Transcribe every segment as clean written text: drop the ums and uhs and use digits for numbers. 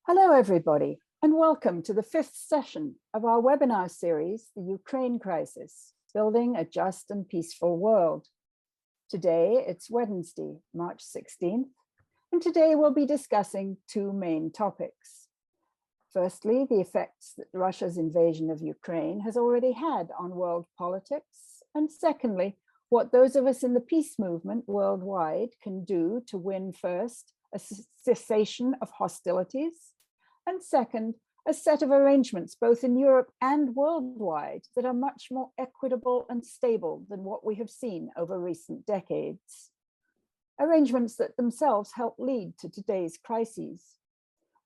Hello, everybody, and welcome to the fifth session of our webinar series, The Ukraine Crisis, Building a Just and Peaceful World. Today, it's Wednesday, March 16th, and today we'll be discussing two main topics. Firstly, the effects that Russia's invasion of Ukraine has already had on world politics, and secondly, what those of us in the peace movement worldwide can do to win first a cessation of hostilities, and second, a set of arrangements both in Europe and worldwide that are much more equitable and stable than what we have seen over recent decades. Arrangements that themselves help lead to today's crises.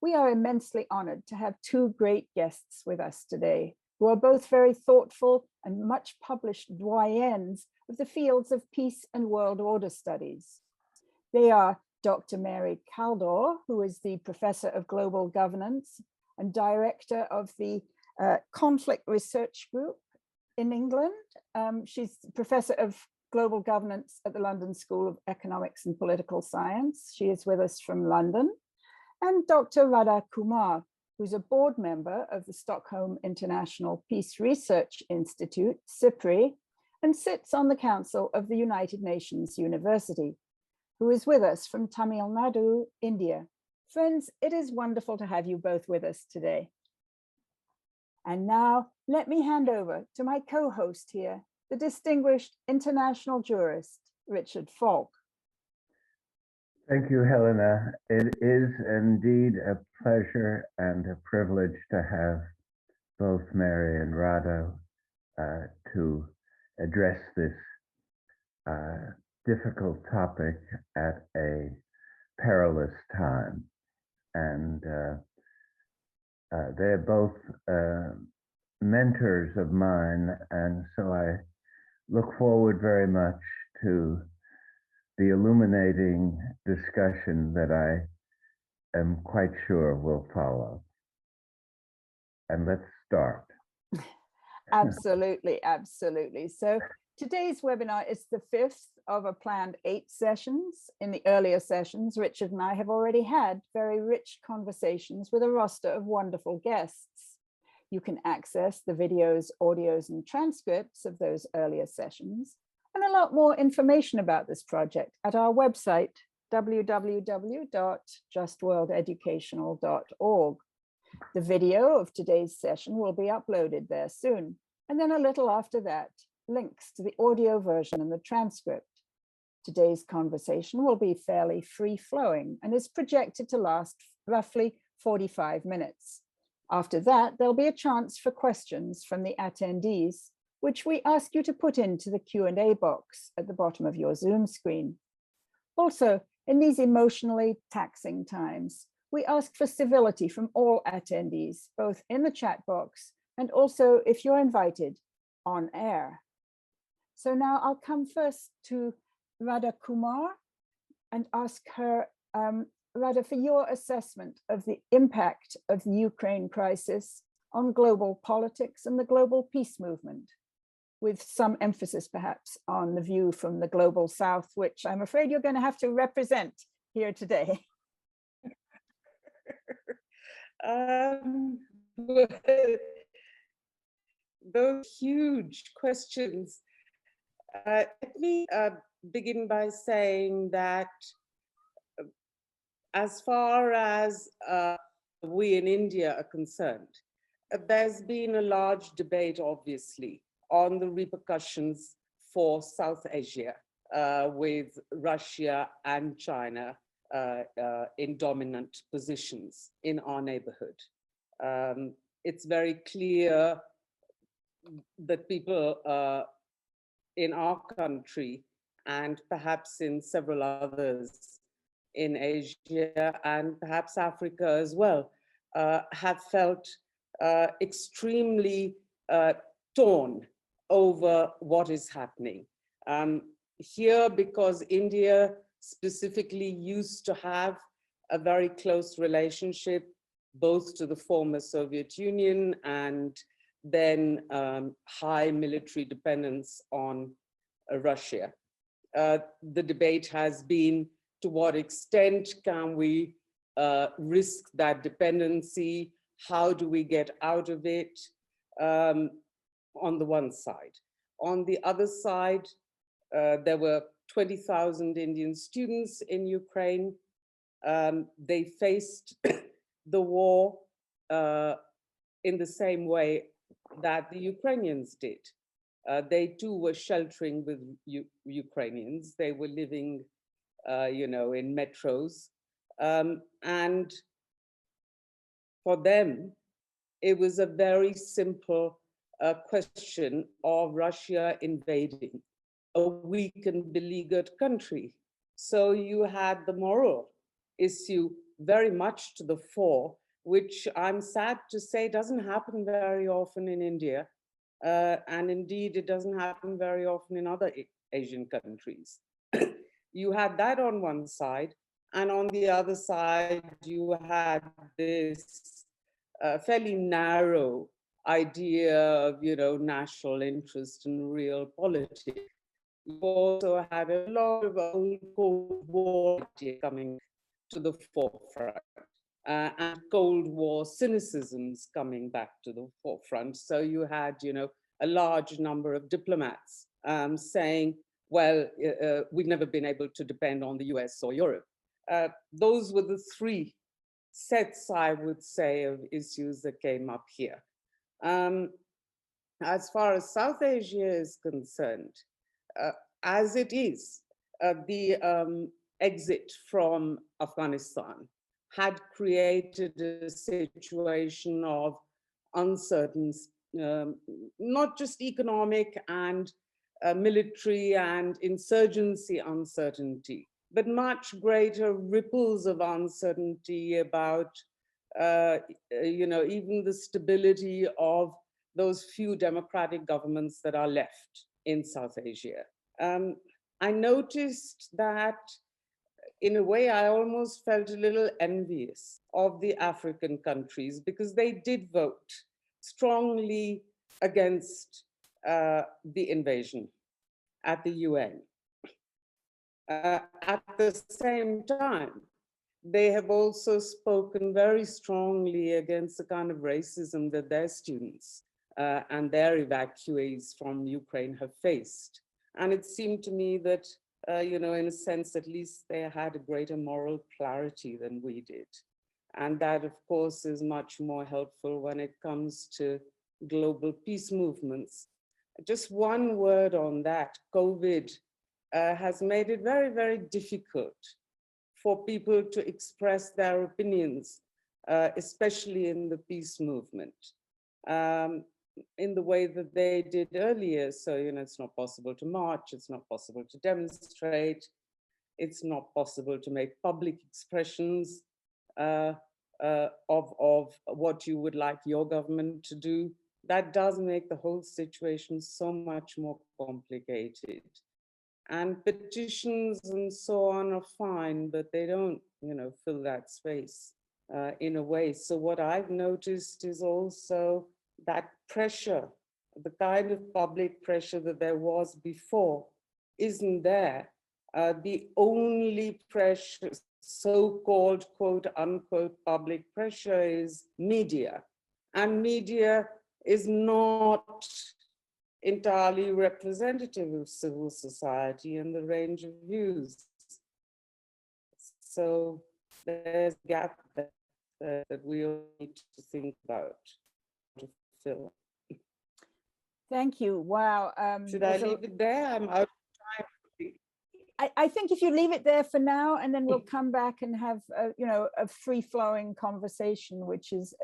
We are immensely honored to have two great guests with us today, who are both very thoughtful and much published doyens of the fields of peace and world order studies. They are Dr. Mary Kaldor, who is the Professor of Global Governance and Director of the Conflict Research Group in England. She's Professor of Global Governance at the London School of Economics and Political Science. She is with us from London. And Dr. Radha Kumar, who's a board member of the Stockholm International Peace Research Institute, SIPRI, and sits on the Council of the United Nations University, who is with us from Tamil Nadu, India. Friends, it is wonderful to have you both with us today. And now let me hand over to my co-host here, the distinguished international jurist, Richard Falk. Thank you, Helena. It is indeed a pleasure and a privilege to have both Mary and Radha to address this difficult topic at a perilous time. And they're both mentors of mine, and so I look forward very much to the illuminating discussion that I am quite sure will follow. And let's start. Absolutely, absolutely. So today's webinar is the fifth of a planned 8 sessions. In the earlier sessions, Richard and I have already had very rich conversations with a roster of wonderful guests. You can access the videos, audios, and transcripts of those earlier sessions, and a lot more information about this project at our website, www.justworldeducational.org. The video of today's session will be uploaded there soon, and then a little after that, links to the audio version and the transcript. Today's conversation will be fairly free-flowing and is projected to last roughly 45 minutes. After that, there'll be a chance for questions from the attendees, which we ask you to put into the Q&A box at the bottom of your Zoom screen. Also, in these emotionally taxing times, we ask for civility from all attendees, both in the chat box and also, if you're invited, on air. So now I'll come first to Radha Kumar and ask her, Radha, for your assessment of the impact of the Ukraine crisis on global politics and the global peace movement, with some emphasis perhaps on the view from the global south, which I'm afraid you're going to have to represent here today. Those huge questions. Let me begin by saying that as far as we in India are concerned, there's been a large debate, obviously, on the repercussions for South Asia with Russia and China in dominant positions in our neighborhood. It's very clear that people in our country and perhaps in several others in Asia and perhaps Africa as well have felt extremely torn over what is happening. Here, because India specifically used to have a very close relationship both to the former Soviet Union and then high military dependence on Russia. The debate has been, to what extent can we risk that dependency? How do we get out of it? On the one side. On the other side, there were 20,000 Indian students in Ukraine. They faced the war in the same way that the Ukrainians did. They too were sheltering with Ukrainians. They were living, in metros. And for them, it was a very simple question of Russia invading a weak and beleaguered country. So you had the moral issue very much to the fore, which I'm sad to say doesn't happen very often in India. And indeed, it doesn't happen very often in other Asian countries. You had that on one side, and on the other side, you had this fairly narrow idea of, national interest and real politics. You also had a lot of old Cold War coming to the forefront, and Cold War cynicisms coming back to the forefront. So you had, a large number of diplomats saying, well, we've never been able to depend on the US or Europe. Those were the three sets, I would say, of issues that came up here. As far as South Asia is concerned, as it is, the exit from Afghanistan had created a situation of uncertain, not just economic and military and insurgency uncertainty, but much greater ripples of uncertainty about, even the stability of those few democratic governments that are left in South Asia. I noticed that, in a way, I almost felt a little envious of the African countries because they did vote strongly against the invasion at the UN. At the same time, they have also spoken very strongly against the kind of racism that their students and their evacuees from Ukraine have faced. And it seemed to me that, in a sense, at least they had a greater moral clarity than we did. And that, of course, is much more helpful when it comes to global peace movements. Just one word on that. COVID has made it very, very difficult for people to express their opinions, especially in the peace movement, in the way that they did earlier. So, it's not possible to march, it's not possible to demonstrate, it's not possible to make public expressions of what you would like your government to do. That does make the whole situation so much more complicated. And petitions and so on are fine, but they don't, fill that space in a way. So what I've noticed is also that pressure, the kind of public pressure that there was before, isn't there. The only pressure, so-called quote unquote public pressure, is media. And media is not entirely representative of civil society and the range of views. So there's a gap that we all need to think about to fill. Thank you. Wow. Should I leave it there? I'm out of time. I think if you leave it there for now, and then we'll come back and have a free-flowing conversation, which is,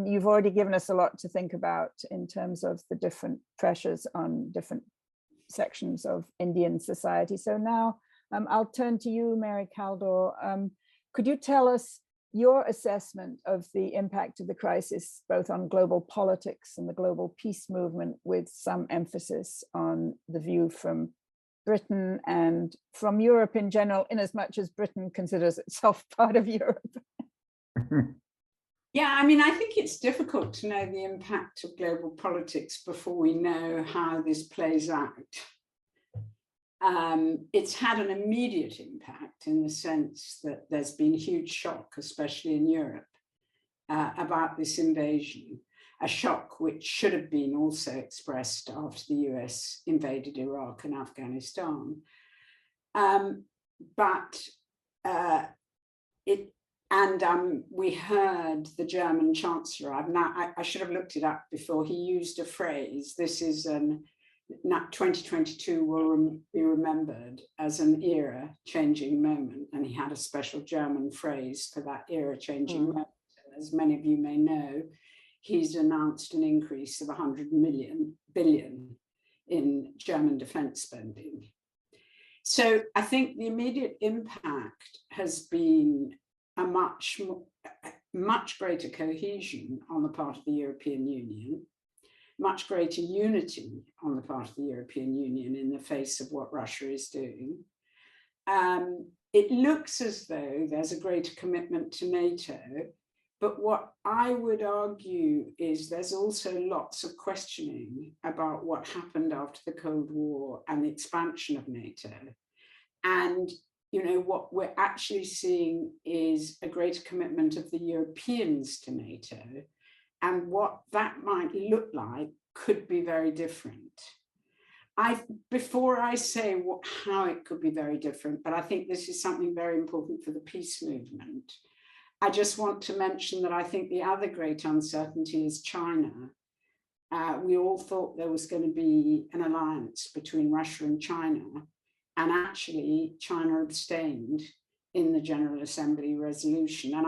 you've already given us a lot to think about in terms of the different pressures on different sections of Indian society. So now I'll turn to you, Mary Kaldor. Could you tell us your assessment of the impact of the crisis, both on global politics and the global peace movement, with some emphasis on the view from Britain and from Europe in general, in as much as Britain considers itself part of Europe? Yeah, I think it's difficult to know the impact of global politics before we know how this plays out. It's had an immediate impact in the sense that there's been huge shock, especially in Europe, about this invasion, a shock which should have been also expressed after the US invaded Iraq and Afghanistan. We heard the German Chancellor, I should have looked it up before, he used a phrase, this is 2022 will be remembered as an era-changing moment, and he had a special German phrase for that era-changing moment. As many of you may know, he's announced an increase of 100 billion in German defense spending. So I think the immediate impact has been a much greater cohesion on the part of the European Union, much greater unity on the part of the European Union in the face of what Russia is doing. It looks as though there's a greater commitment to NATO, but what I would argue is there's also lots of questioning about what happened after the Cold War and the expansion of NATO. And what we're actually seeing is a greater commitment of the Europeans to NATO, and what that might look like could be very different. Before I say how it could be very different, but I think this is something very important for the peace movement, I just want to mention that I think the other great uncertainty is China. We all thought there was going to be an alliance between Russia and China, and actually China abstained in the General Assembly resolution. And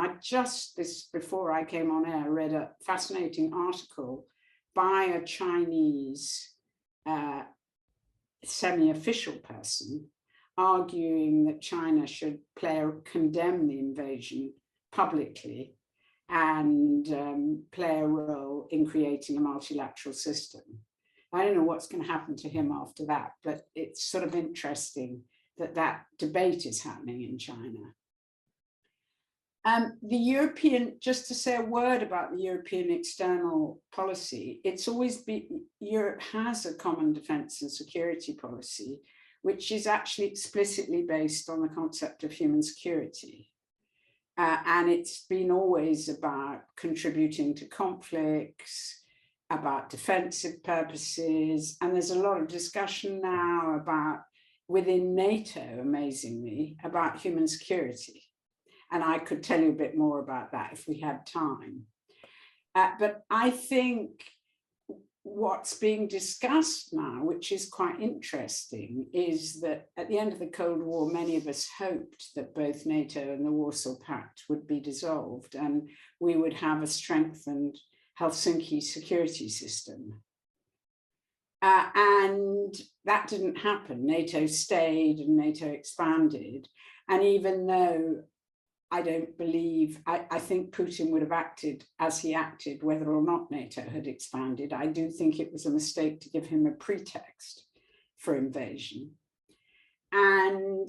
before I came on air, read a fascinating article by a Chinese semi-official person arguing that China should condemn the invasion publicly and play a role in creating a multilateral system. I don't know what's going to happen to him after that, but it's sort of interesting that debate is happening in China. Just to say a word about the European external policy, it's always been, Europe has a common defense and security policy, which is actually explicitly based on the concept of human security. And it's been always about contributing to conflicts, about defensive purposes. And there's a lot of discussion now within NATO, amazingly, about human security. And I could tell you a bit more about that if we had time. But I think what's being discussed now, which is quite interesting, is that at the end of the Cold War, many of us hoped that both NATO and the Warsaw Pact would be dissolved and we would have a strengthened Helsinki security system. And that didn't happen. NATO stayed and NATO expanded. And even though I think Putin would have acted as he acted, whether or not NATO had expanded, I do think it was a mistake to give him a pretext for invasion. And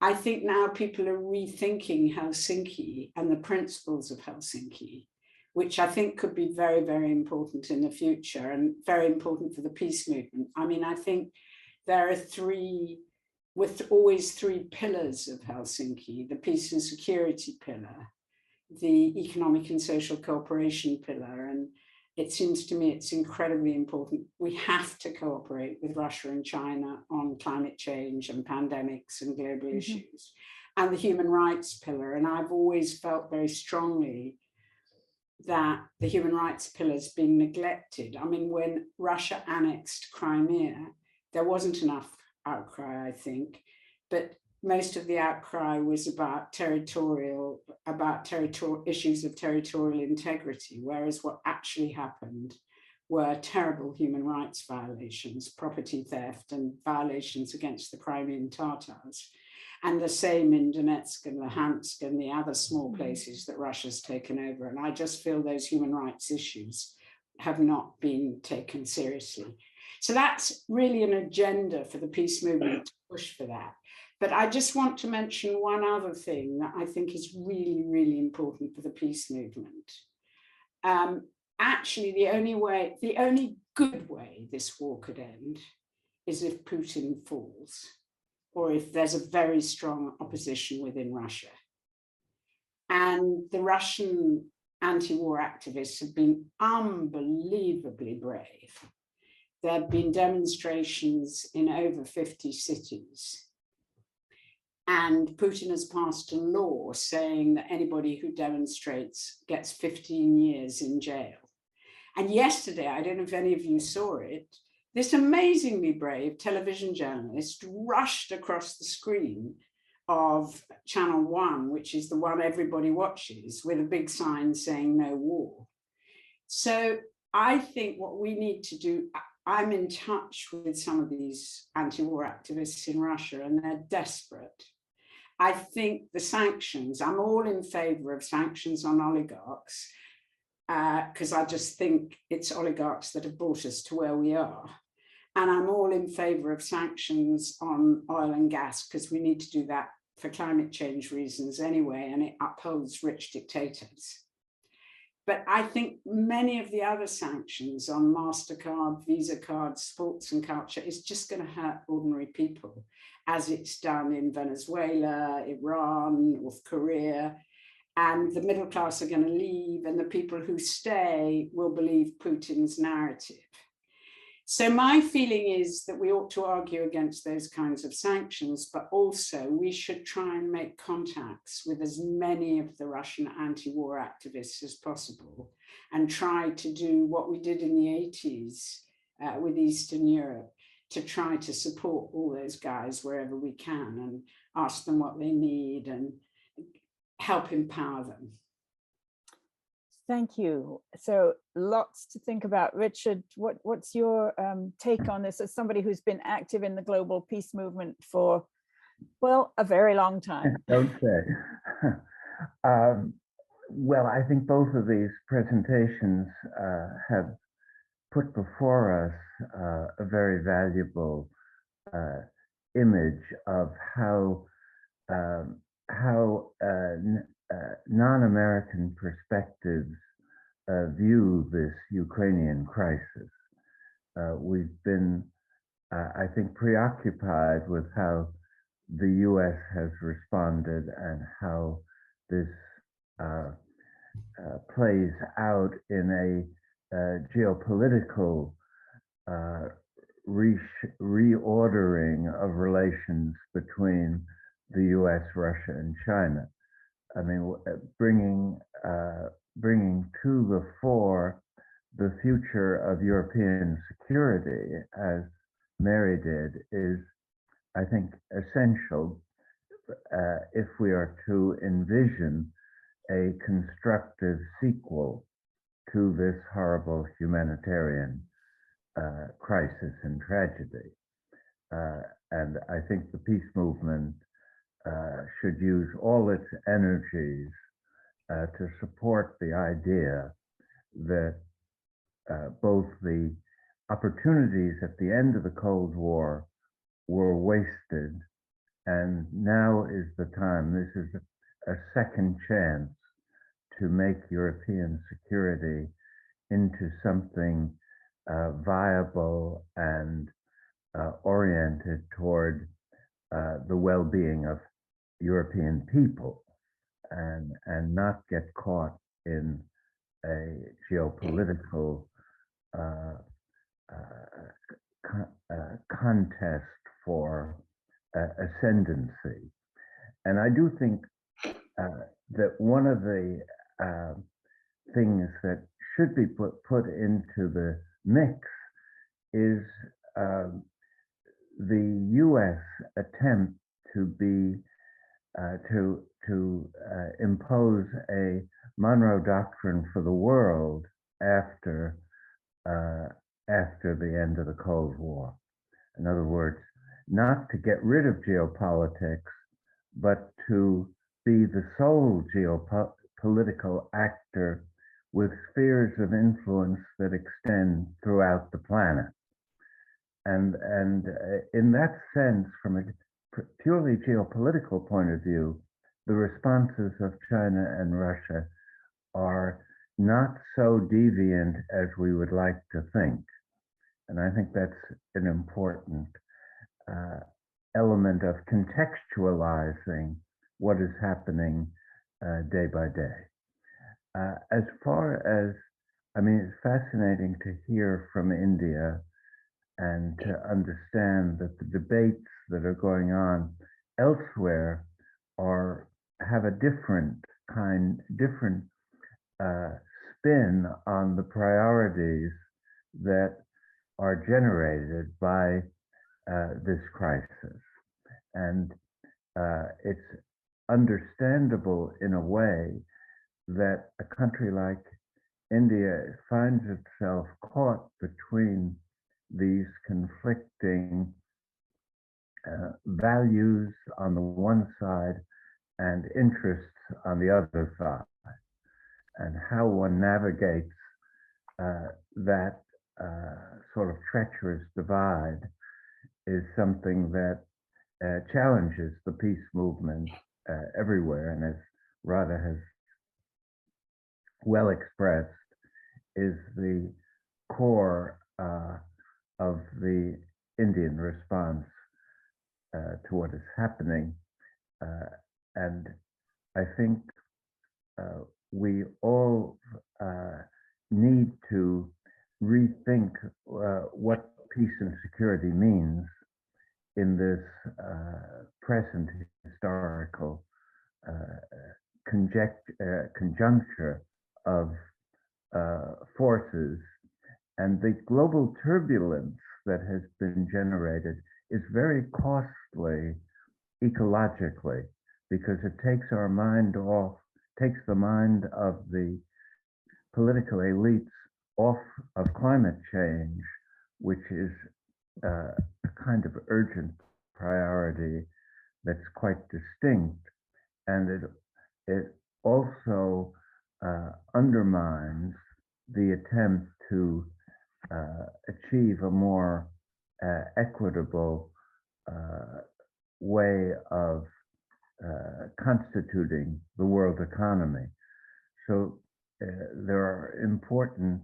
I think now people are rethinking Helsinki and the principles of Helsinki, which I think could be very, very important in the future and very important for the peace movement. I mean, I think there are always three pillars of Helsinki: the peace and security pillar, the economic and social cooperation pillar. And it seems to me it's incredibly important. We have to cooperate with Russia and China on climate change and pandemics and global issues, and the human rights pillar. And I've always felt very strongly that the human rights pillar is being neglected. I mean, when Russia annexed Crimea, there wasn't enough outcry, I think, but most of the outcry was about issues of territorial integrity, whereas what actually happened were terrible human rights violations, property theft, and violations against the Crimean Tatars. And the same in Donetsk and Luhansk and the other small places that Russia's taken over. And I just feel those human rights issues have not been taken seriously. So that's really an agenda for the peace movement to push for that. But I just want to mention one other thing that I think is really, really important for the peace movement. Actually, the only good way this war could end is if Putin falls. or if there's a very strong opposition within Russia. And the Russian anti-war activists have been unbelievably brave. There have been demonstrations in over 50 cities. And Putin has passed a law saying that anybody who demonstrates gets 15 years in jail. And yesterday, I don't know if any of you saw it, this amazingly brave television journalist rushed across the screen of Channel 1, which is the one everybody watches, with a big sign saying no war. So I think what we need to do, I'm in touch with some of these anti-war activists in Russia, and they're desperate. I think the sanctions, I'm all in favor of sanctions on oligarchs, because I just think it's oligarchs that have brought us to where we are. And I'm all in favor of sanctions on oil and gas, because we need to do that for climate change reasons anyway, and it upholds rich dictators. But I think many of the other sanctions on MasterCard, Visa cards, sports and culture is just going to hurt ordinary people, as it's done in Venezuela, Iran, North Korea. And the middle class are going to leave, and the people who stay will believe Putin's narrative. So my feeling is that we ought to argue against those kinds of sanctions, but also we should try and make contacts with as many of the Russian anti-war activists as possible, and try to do what we did in the 80s with Eastern Europe, to try to support all those guys wherever we can and ask them what they need and help empower them. Thank you. So lots to think about. Richard, what's your take on this as somebody who's been active in the global peace movement for, well, a very long time? Don't say. Well, I think both of these presentations have put before us a very valuable image of how non-American perspectives view this Ukrainian crisis. We've been, I think, preoccupied with how the US has responded and how this plays out in a geopolitical reordering of relations between the US, Russia, and China. I mean, bringing to the fore the future of European security, as Mary did, is, I think, essential if we are to envision a constructive sequel to this horrible humanitarian crisis and tragedy. And I think the peace movement should use all its energies to support the idea that both the opportunities at the end of the Cold War were wasted, and now is the time. This is a second chance to make European security into something viable and oriented toward the well-being of European people, and not get caught in a geopolitical contest for ascendancy. And I do think that one of the things that should be put into the mix is the U.S. attempt to be to impose a Monroe Doctrine for the world after the end of the Cold War. In other words, not to get rid of geopolitics, but to be the sole geopolitical actor with spheres of influence that extend throughout the planet. And in that sense, from a purely geopolitical point of view, the responses of China and Russia are not so deviant as we would like to think. And I think that's an important element of contextualizing what is happening day by day. As far as, I mean, it's fascinating to hear from India and to understand that the debates that are going on elsewhere have a different spin on the priorities that are generated by this crisis. And it's understandable in a way that a country like India finds itself caught between these conflicting values on the one side and interests on the other side. And how one navigates that sort of treacherous divide is something that challenges the peace movement everywhere. And as Radha has well expressed, is the core of the Indian response to what is happening. And I think we all need to rethink what peace and security means in this present historical conjuncture of forces. And the global turbulence that has been generated is very costly ecologically, because it takes our mind off, takes the mind of the political elites off of climate change, which is a kind of urgent priority that's quite distinct. And it also undermines the attempt to achieve a more equitable way of constituting the world economy. So there are important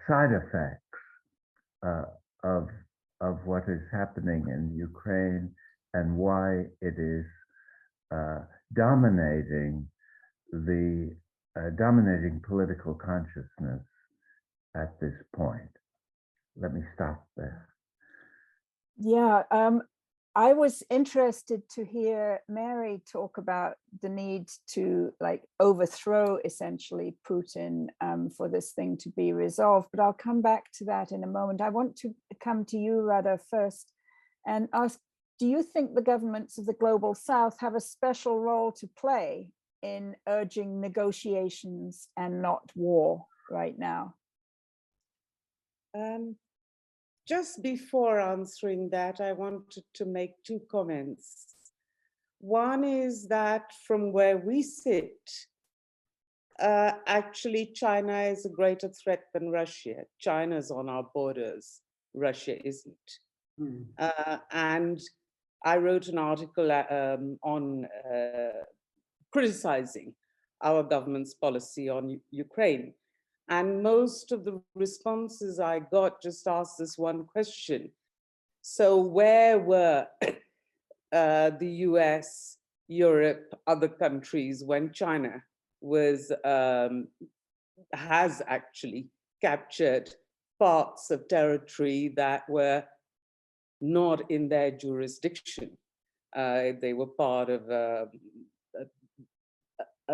side effects of what is happening in Ukraine and why it is dominating the dominating political consciousness at this point. Let me stop there. Yeah, I was interested to hear Mary talk about the need to overthrow essentially Putin for this thing to be resolved, but I'll come back to that in a moment. I want to come to you, Radha, first and ask, do you think the governments of the Global South have a special role to play in urging negotiations and not war right now? Just before answering that, I wanted to make two comments. One is that from where we sit, actually China is a greater threat than Russia. China's on our borders, Russia isn't. And I wrote an article on criticizing our government's policy on Ukraine. And most of the responses I got just asked this one question. So where were the US, Europe, other countries when China has actually captured parts of territory that were not in their jurisdiction? They were part of a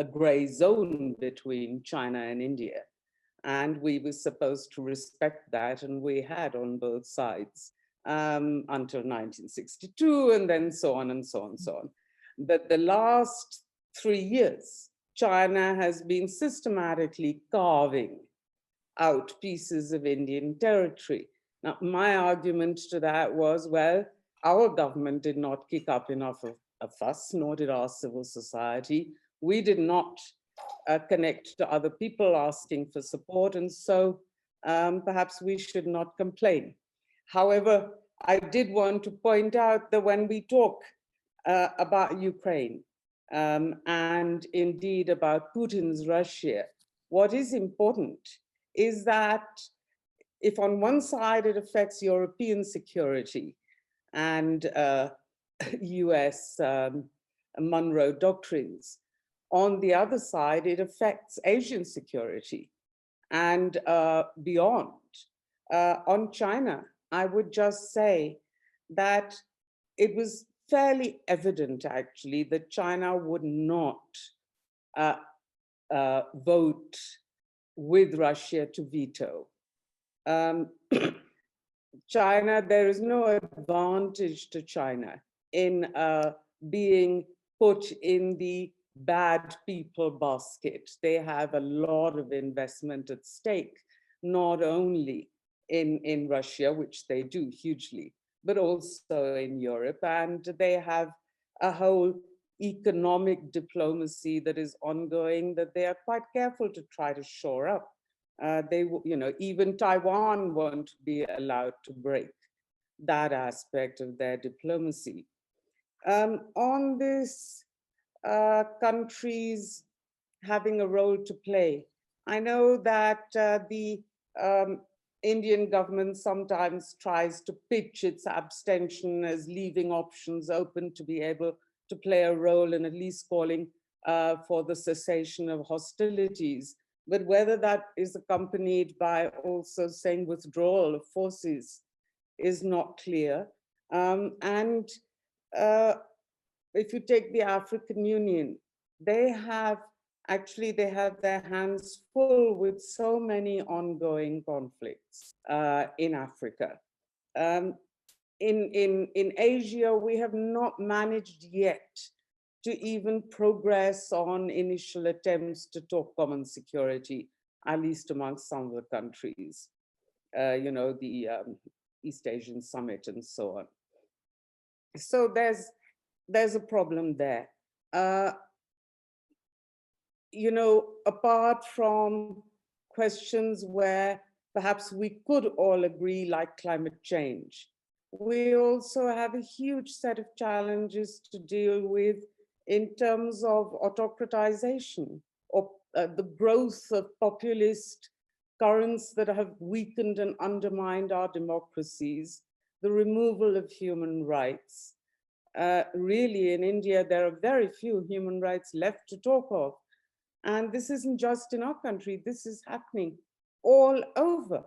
gray zone between China and India. And we were supposed to respect that, and we had on both sides until 1962, and then so on and so on and so on. But the last 3 years, China has been systematically carving out pieces of Indian territory. Now, my argument to that was, well, our government did not kick up enough of a fuss, nor did our civil society. We did not connect to other people asking for support, and so perhaps we should not complain. However, I did want to point out that when we talk about Ukraine and indeed about Putin's Russia, what is important is that if on one side it affects European security and US Monroe doctrines. On the other side, it affects Asian security and beyond. On China, I would just say that it was fairly evident, actually, that China would not vote with Russia to veto. China, there is no advantage to China in being put in the bad people basket. They have a lot of investment at stake, not only in Russia, which they do hugely, but also in Europe. And they have a whole economic diplomacy that is ongoing that they are quite careful to try to shore up. Even Taiwan won't be allowed to break that aspect of their diplomacy. On this countries having a role to play, I know that the Indian government sometimes tries to pitch its abstention as leaving options open to be able to play a role in at least calling for the cessation of hostilities. But whether that is accompanied by also saying withdrawal of forces is not clear. If you take the African Union, they have their hands full with so many ongoing conflicts in Africa. In Asia, we have not managed yet to even progress on initial attempts to talk common security, at least amongst some of the countries, the East Asian Summit and so on. So there's a problem there. Apart from questions where perhaps we could all agree, like climate change, we also have a huge set of challenges to deal with in terms of autocratization or the growth of populist currents that have weakened and undermined our democracies, the removal of human rights. Really, in India, there are very few human rights left to talk of. And this isn't just in our country, this is happening all over,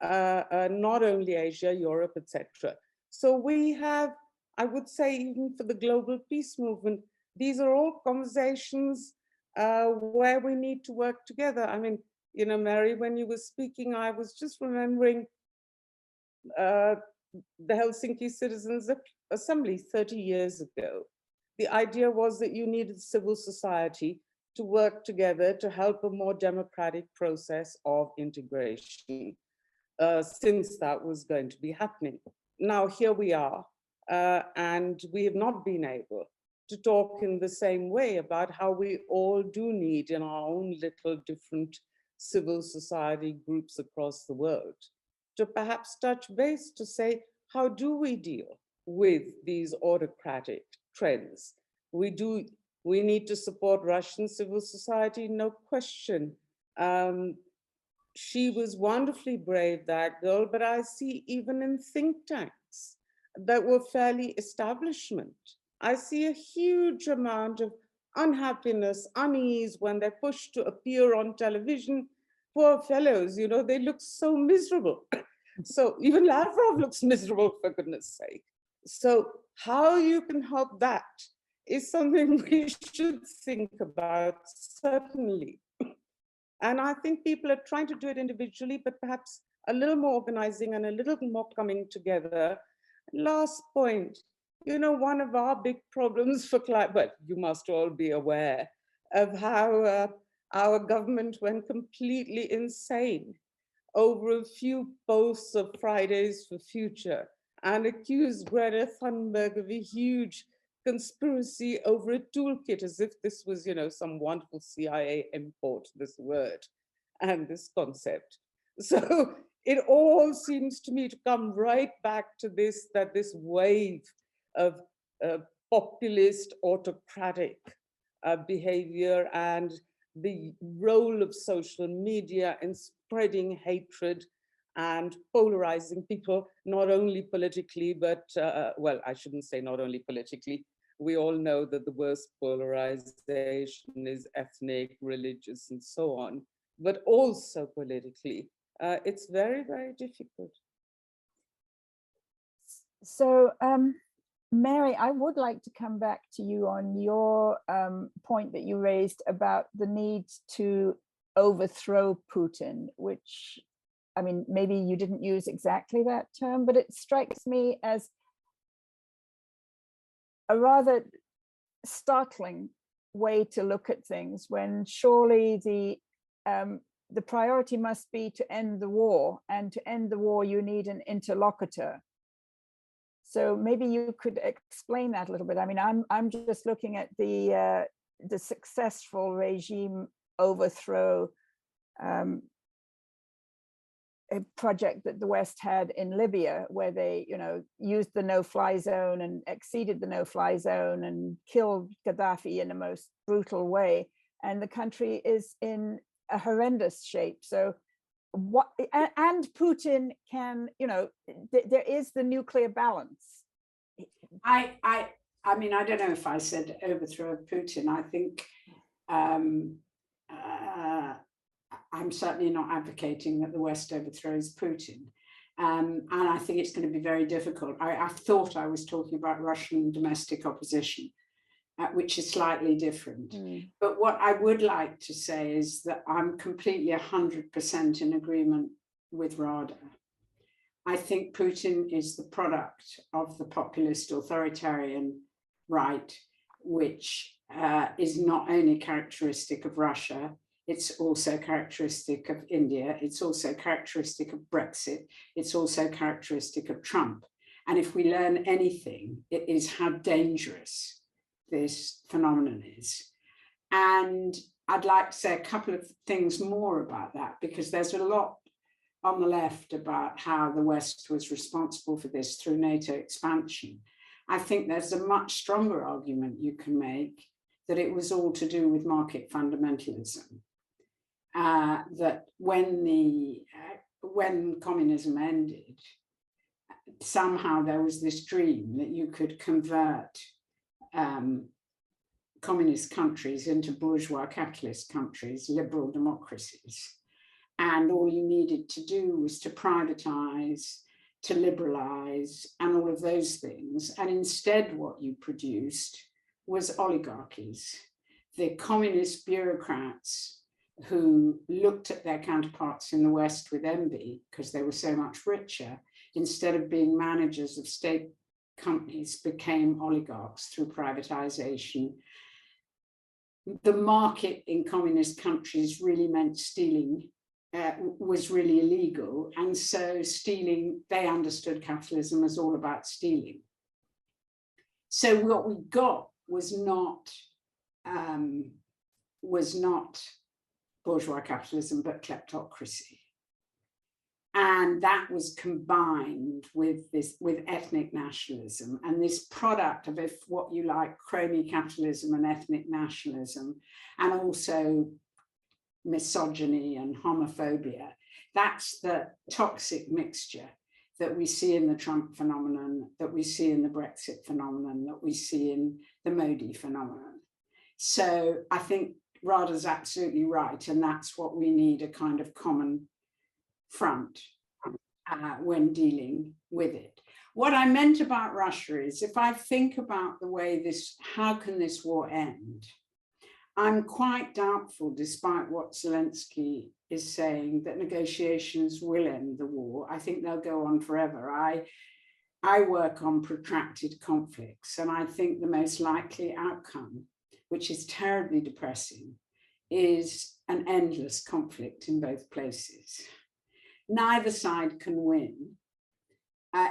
not only Asia, Europe, etc. So we have, I would say, even for the global peace movement, these are all conversations where we need to work together. I mean, Mary, when you were speaking, I was just remembering the Helsinki Citizens Assembly 30 years ago. The idea was that you needed civil society to work together to help a more democratic process of integration, since that was going to be happening. Now, here we are, and we have not been able to talk in the same way about how we all do need in our own little different civil society groups across the world to perhaps touch base to say, how do we deal with these autocratic trends? We need to support Russian civil society, no question. She was wonderfully brave, that girl, but I see even in think tanks that were fairly establishment, I see a huge amount of unhappiness, unease when they're pushed to appear on television. Poor fellows, they look so miserable. So even Lavrov looks miserable, for goodness sake. So how you can help that is something we should think about, certainly. And I think people are trying to do it individually, but perhaps a little more organizing and a little more coming together. Last point, one of our big problems for climate, well, you must all be aware of how our government went completely insane over a few posts of Fridays for Future and accused Greta Thunberg of a huge conspiracy over a toolkit, as if this was, some wonderful CIA import, this word and this concept. So it all seems to me to come right back to this, that this wave of populist, autocratic behavior and the role of social media in spreading hatred and polarizing people, not only politically, but, well, I shouldn't say not only politically. We all know that the worst polarization is ethnic, religious, and so on, but also politically. It's very, very difficult. So, Mary, I would like to come back to you on your point that you raised about the need to overthrow Putin, which, I mean, maybe you didn't use exactly that term, but it strikes me as a rather startling way to look at things, when surely the priority must be to end the war, and to end the war you need an interlocutor. So maybe you could explain that a little bit. I mean, I'm just looking at the successful regime overthrow a project that the West had in Libya, where they, used the no-fly zone and exceeded the no-fly zone and killed Gaddafi in the most brutal way. And the country is in a horrendous shape. So what, and Putin can, there is the nuclear balance. I mean, I don't know if I said overthrow of Putin. I think I'm certainly not advocating that the West overthrows Putin. And I think it's going to be very difficult. I thought I was talking about Russian domestic opposition, which is slightly different. But what I would like to say is that I'm completely 100% in agreement with Radha. I think Putin is the product of the populist authoritarian right, which is not only characteristic of Russia, it's also characteristic of India, it's also characteristic of Brexit, it's also characteristic of Trump. And if we learn anything, it is how dangerous this phenomenon is. And I'd like to say a couple of things more about that, because there's a lot on the left about how the West was responsible for this through NATO expansion. I think there's a much stronger argument you can make that it was all to do with market fundamentalism. That when communism ended, somehow there was this dream that you could convert communist countries into bourgeois capitalist countries, liberal democracies. And all you needed to do was to privatize, to liberalize, and all of those things. And instead, what you produced was oligarchies. The communist bureaucrats who looked at their counterparts in the West with envy because they were so much richer, instead of being managers of state companies, became oligarchs through privatization. The market in communist countries really meant stealing was really illegal. And so stealing, they understood capitalism as all about stealing. So what we got was not bourgeois capitalism, but kleptocracy. And that was combined with ethnic nationalism, and this product of, if what you like, crony capitalism and ethnic nationalism, and also misogyny and homophobia. That's the toxic mixture that we see in the Trump phenomenon, that we see in the Brexit phenomenon, that we see in the Modi phenomenon. So I think Radha's absolutely right, and that's what we need, a kind of common front when dealing with it. What I meant about Russia is, if I think about the way how can this war end? I'm quite doubtful, despite what Zelensky is saying, that negotiations will end the war. I think they'll go on forever. I work on protracted conflicts, and I think the most likely outcome, which is terribly depressing, is an endless conflict in both places. Neither side can win.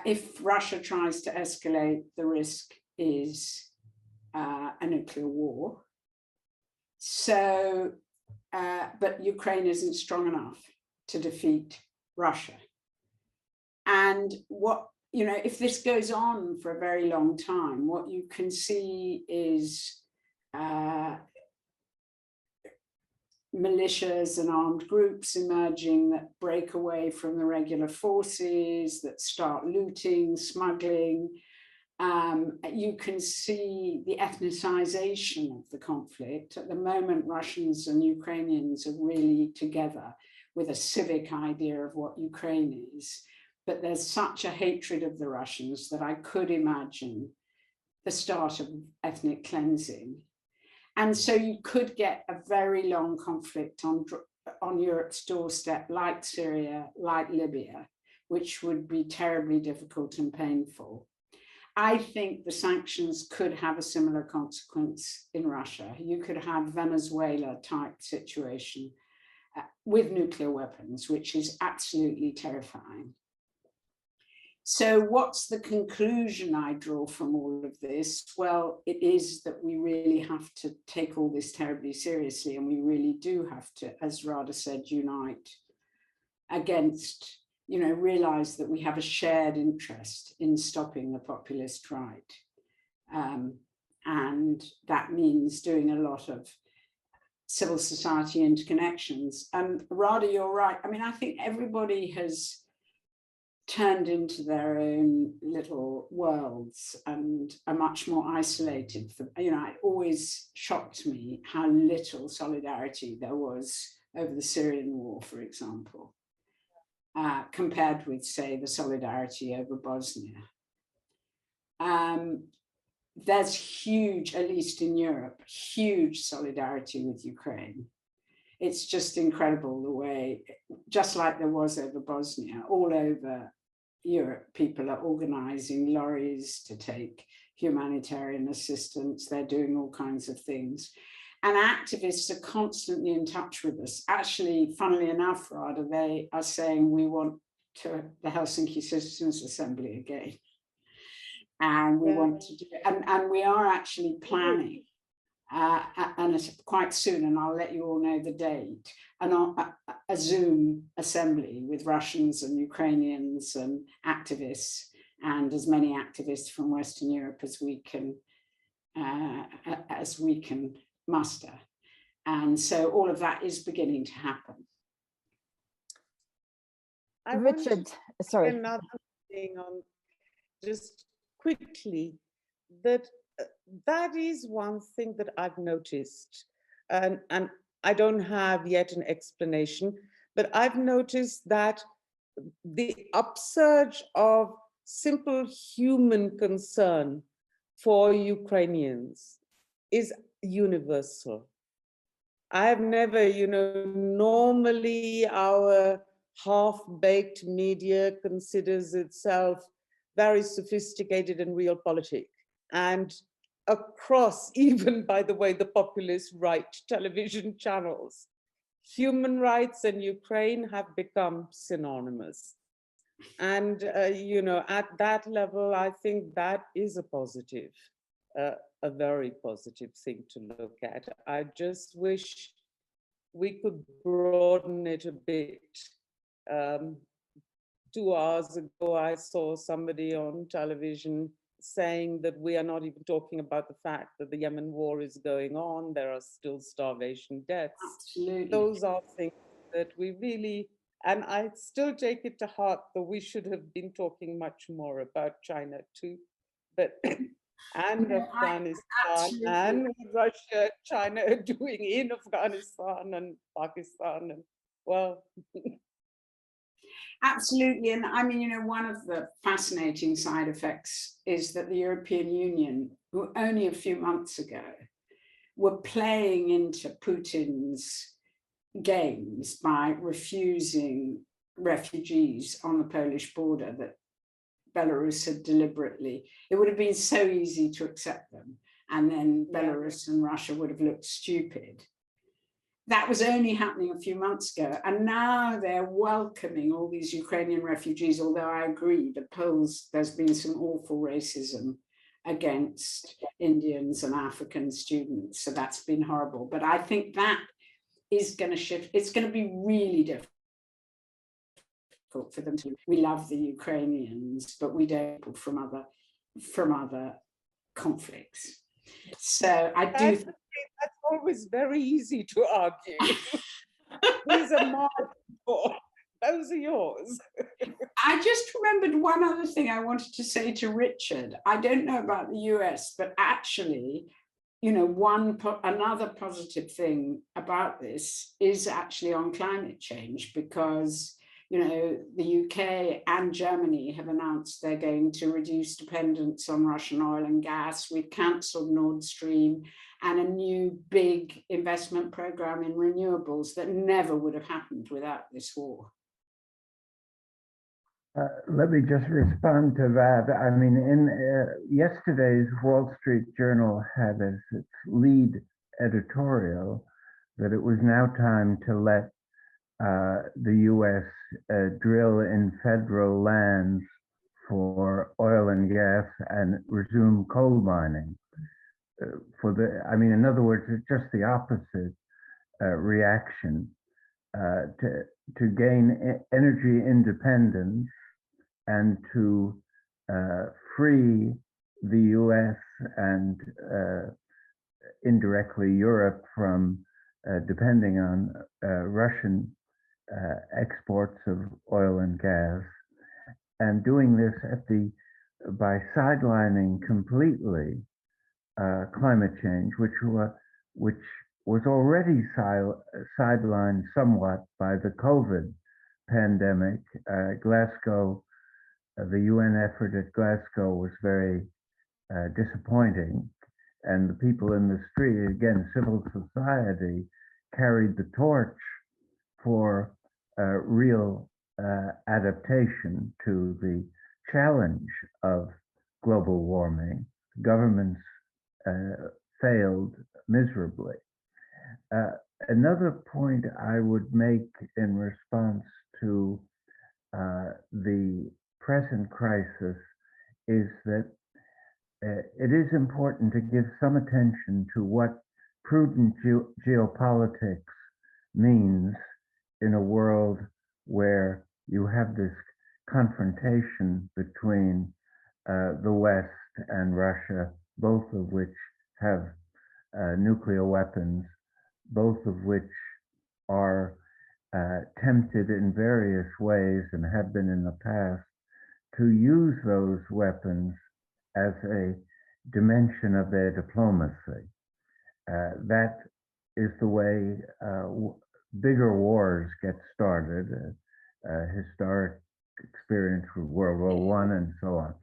If Russia tries to escalate, the risk is a nuclear war. So, but Ukraine isn't strong enough to defeat Russia. And if this goes on for a very long time, what you can see is militias and armed groups emerging that break away from the regular forces, that start looting, smuggling. You can see the ethnicization of the conflict. At the moment, Russians and Ukrainians are really together with a civic idea of what Ukraine is. But there's such a hatred of the Russians that I could imagine the start of ethnic cleansing. And so you could get a very long conflict on Europe's doorstep, like Syria, like Libya, which would be terribly difficult and painful. I think the sanctions could have a similar consequence in Russia. You could have Venezuela type situation with nuclear weapons, which is absolutely terrifying. So what's the conclusion I draw from all of this? Well, it is that we really have to take all this terribly seriously, and we really do have to, as Radha said, unite against, realize that we have a shared interest in stopping the populist right. And that means doing a lot of civil society interconnections. And Radha, you're right. I mean, I think everybody has turned into their own little worlds and are much more isolated. It always shocked me how little solidarity there was over the Syrian war, for example, compared with, say, the solidarity over Bosnia. There's huge, at least in Europe, huge solidarity with Ukraine. It's just incredible the way, just like there was over Bosnia, all over Europe, people are organizing lorries to take humanitarian assistance. They're doing all kinds of things. And activists are constantly in touch with us. Actually, funnily enough, Radha, they are saying we want the Helsinki Citizens Assembly again. And we want to do it. And we are actually planning, and it's quite soon, and I'll let you all know the date, a Zoom assembly with Russians and Ukrainians and activists, and as many activists from Western Europe as we can muster. And so all of that is beginning to happen. Richard, sorry. Another thing on just quickly, that is one thing that I've noticed, and I don't have yet an explanation, but I've noticed that the upsurge of simple human concern for Ukrainians is universal. I've never, normally our half-baked media considers itself very sophisticated and realpolitik. And across, even by the way, the populist right television channels, human rights and Ukraine have become synonymous. And, at that level, I think that is a positive, a very positive thing to look at. I just wish we could broaden it a bit. 2 hours ago, I saw somebody on television saying that we are not even talking about the fact that the Yemen war is going on. There are still starvation deaths. Absolutely. Those are things that we really, and I still take it to heart that we should have been talking much more about China too, but and Afghanistan and Russia, China are doing in Afghanistan and Pakistan, and well. Absolutely. And I mean, one of the fascinating side effects is that the European Union, who only a few months ago were playing into Putin's games by refusing refugees on the Polish border that Belarus had deliberately, it would have been so easy to accept them. And then Belarus and Russia would have looked stupid. That was only happening a few months ago. And now they're welcoming all these Ukrainian refugees, although I agree, the Poles, there's been some awful racism against Indians and African students. So that's been horrible. But I think that is going to shift. It's going to be really difficult for them to, we love the Ukrainians, but we don't from other conflicts. So I do think That's always very easy to argue. These are my people. Those are yours. I just remembered one other thing I wanted to say to Richard. I don't know about the US, but actually, you know, another positive thing about this is actually on climate change, because, you know, the UK and Germany have announced they're going to reduce dependence on Russian oil and gas. We've cancelled Nord Stream, and a new big investment program in renewables that never would have happened without this war. Let me just respond to that. I mean, in yesterday's Wall Street Journal had as its lead editorial that it was now time to let the US drill in federal lands for oil and gas and resume coal mining. In other words, it's just the opposite reaction to gain energy independence and to free the US and indirectly Europe from depending on Russian exports of oil and gas, and doing this by sidelining completely climate change, which was already sidelined somewhat by the COVID pandemic. Glasgow, the UN effort at Glasgow was very disappointing, and the people in the street, again, civil society, carried the torch for real adaptation to the challenge of global warming. Governments failed miserably. Another point I would make in response to the present crisis is that it is important to give some attention to what prudent geopolitics means in a world where you have this confrontation between the West and Russia, both of which have nuclear weapons, both of which are tempted in various ways and have been in the past to use those weapons as a dimension of their diplomacy. That is the way bigger wars get started, historic experience with World War I and so on.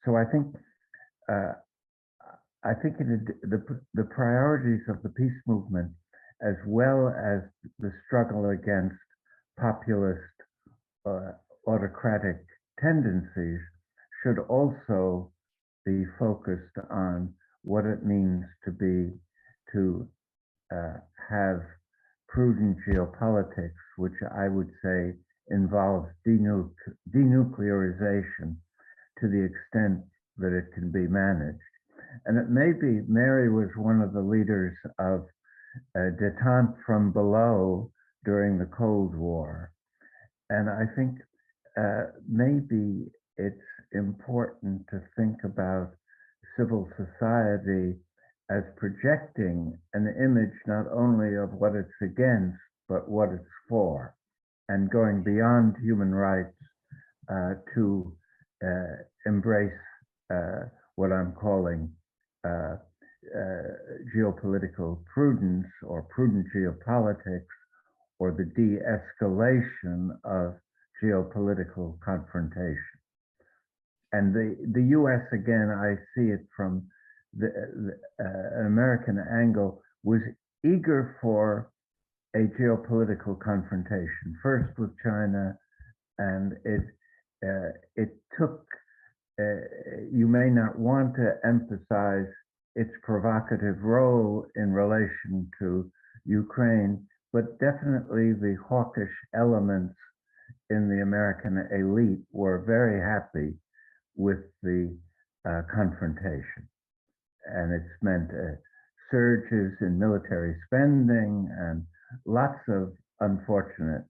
So I think the priorities of the peace movement, as well as the struggle against populist autocratic tendencies, should also be focused on what it means to have prudent geopolitics, which I would say involves denuclearization to the extent that it can be managed. And it may be Mary was one of the leaders of détente from below during the Cold War. And I think maybe it's important to think about civil society as projecting an image not only of what it's against, but what it's for, and going beyond human rights to embrace what I'm calling geopolitical prudence or prudent geopolitics, or the de-escalation of geopolitical confrontation. And the US, again, I see it from an American angle, was eager for a geopolitical confrontation, first with China, and it took, you may not want to emphasize its provocative role in relation to Ukraine, but definitely the hawkish elements in the American elite were very happy with the confrontation. And it's meant surges in military spending and lots of unfortunate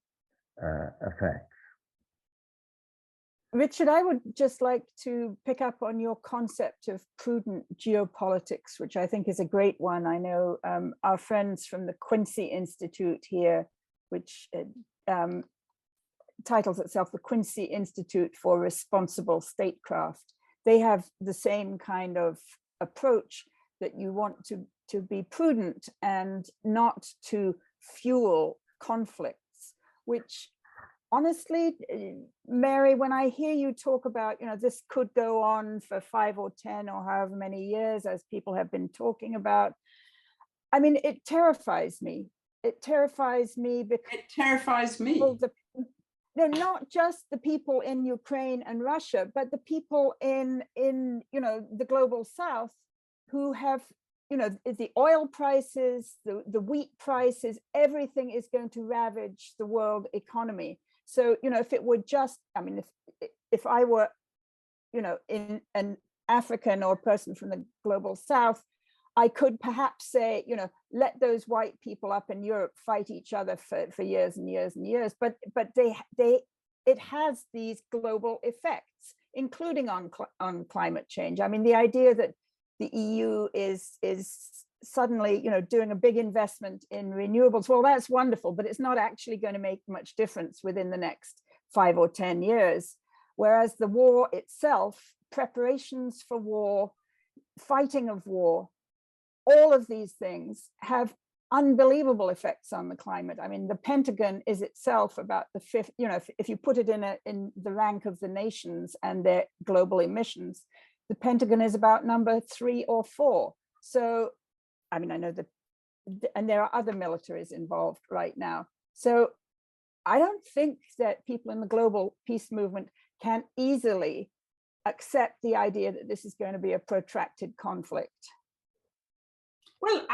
effects. Richard, I would just like to pick up on your concept of prudent geopolitics, which I think is a great one. I know our friends from the Quincy Institute here, which titles itself the Quincy Institute for Responsible Statecraft. They have the same kind of approach, that you want to be prudent and not to fuel conflicts, which honestly, Mary, when I hear you talk about, this could go on for 5 or 10 or however many years, as people have been talking about, I mean, it terrifies me. It terrifies me because it terrifies me. No, not just the people in Ukraine and Russia, but the people in the global South who have, the oil prices, the wheat prices, everything is going to ravage the world economy. So, if it were just, I mean, if I were, in an African or person from the global South, I could perhaps say, let those white people up in Europe fight each other for years and years and years. But it has these global effects, including on climate change. I mean, the idea that the EU is suddenly, doing a big investment in renewables, well, that's wonderful, but it's not actually going to make much difference within the next 5 or 10 years. Whereas the war itself, preparations for war, fighting of war, all of these things have unbelievable effects on the climate. I mean, the Pentagon is itself about the fifth, if you put it in the rank of the nations and their global emissions, the Pentagon is about number 3 or 4. So, I mean, I know that, and there are other militaries involved right now. So I don't think that people in the global peace movement can easily accept the idea that this is going to be a protracted conflict. Well,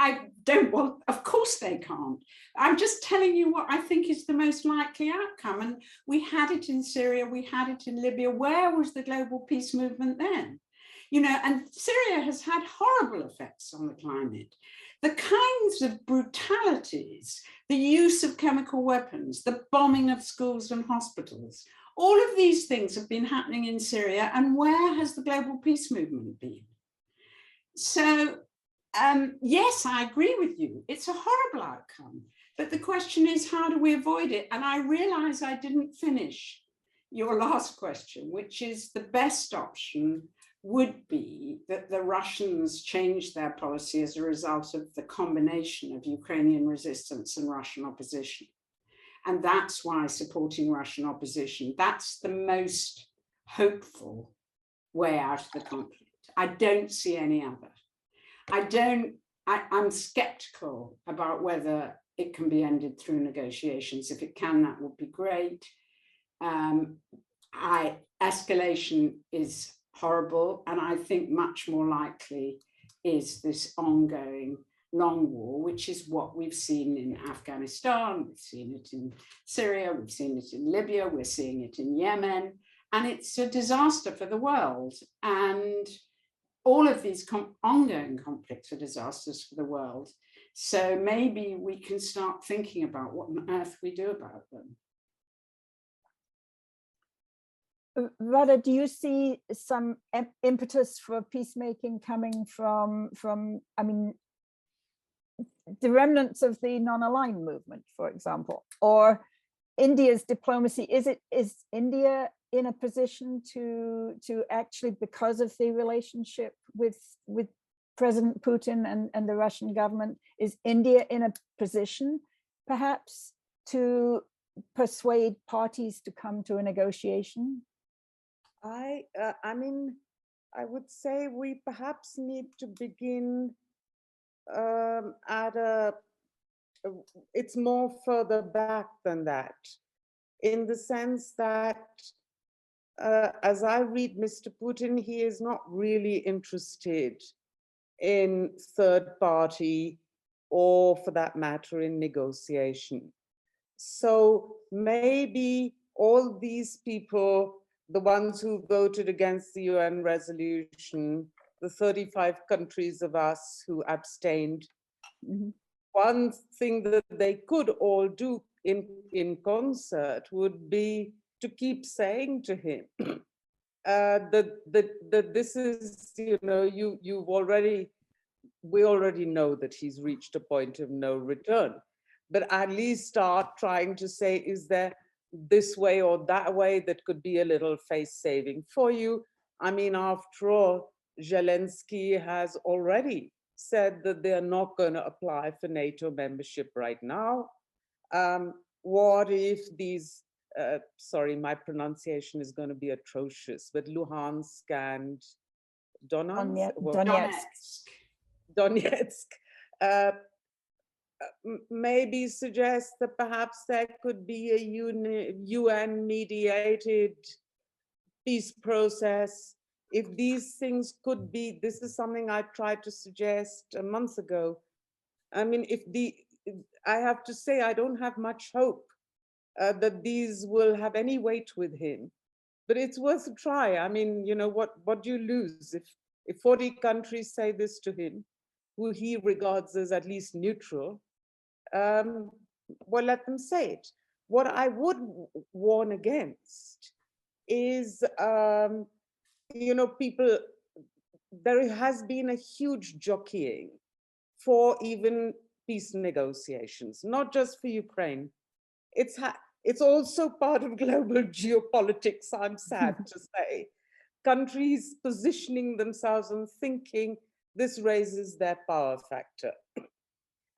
of course they can't. I'm just telling you what I think is the most likely outcome. And we had it in Syria, we had it in Libya. Where was the global peace movement then? And Syria has had horrible effects on the climate. The kinds of brutalities, the use of chemical weapons, the bombing of schools and hospitals, all of these things have been happening in Syria. And where has the global peace movement been? So, yes, I agree with you. It's a horrible outcome. But the question is, how do we avoid it? And I realize I didn't finish your last question, which is the best option would be that the Russians change their policy as a result of the combination of Ukrainian resistance and Russian opposition. And that's why supporting Russian opposition, that's the most hopeful way out of the conflict. I don't see any other. I'm skeptical about whether it can be ended through negotiations. If it can, that would be great. Escalation is horrible, and I think much more likely is this ongoing long war, which is what we've seen in Afghanistan, we've seen it in Syria, we've seen it in Libya, we're seeing it in Yemen, and it's a disaster for the world. And all of these ongoing conflicts are disasters for the world. So maybe we can start thinking about what on earth we do about them. Radha, do you see some impetus for peacemaking coming from I mean, the remnants of the non-aligned movement, for example, or India's diplomacy? Is India in a position to actually, because of the relationship with President Putin and the Russian government, is India in a position perhaps to persuade parties to come to a negotiation? I mean, I would say we perhaps need to begin it's more further back than that, in the sense that as I read Mr. Putin, he is not really interested in third party, or for that matter, in negotiation. So maybe all these people, the ones who voted against the UN resolution, the 35 countries of us who abstained, one thing that they could all do in concert would be to keep saying to him that this is, you know, we already know that he's reached a point of no return, but at least start trying to say, is there this way or that way that could be a little face saving for you? I mean, after all, Zelensky has already said that they're not going to apply for NATO membership right now. What if these, sorry, my pronunciation is going to be atrocious, but Luhansk and Donetsk, maybe suggest that perhaps there could be a UN mediated peace process. If these things could be, this is something I tried to suggest a month ago. I mean, I have to say, I don't have much hope that these will have any weight with him, but it's worth a try. I mean, you know, what do you lose if 40 countries say this to him, who he regards as at least neutral? Well, let them say it. What I would warn against is, you know, there has been a huge jockeying for even peace negotiations, not just for Ukraine. It's also part of global geopolitics, I'm sad to say. Countries positioning themselves and thinking this raises their power factor.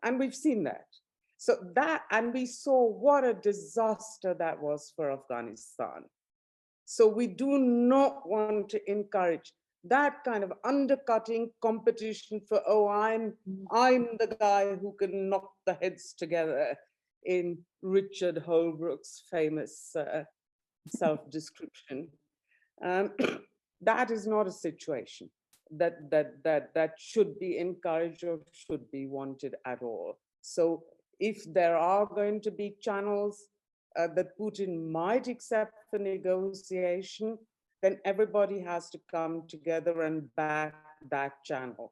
And we've seen that. So and we saw what a disaster that was for Afghanistan. So we do not want to encourage that kind of undercutting competition for, oh, I'm the guy who can knock the heads together, in Richard Holbrooke's famous self-description. That is not a situation that should be encouraged or should be wanted at all. So if there are going to be channels that Putin might accept for negotiation, then everybody has to come together and back that channel.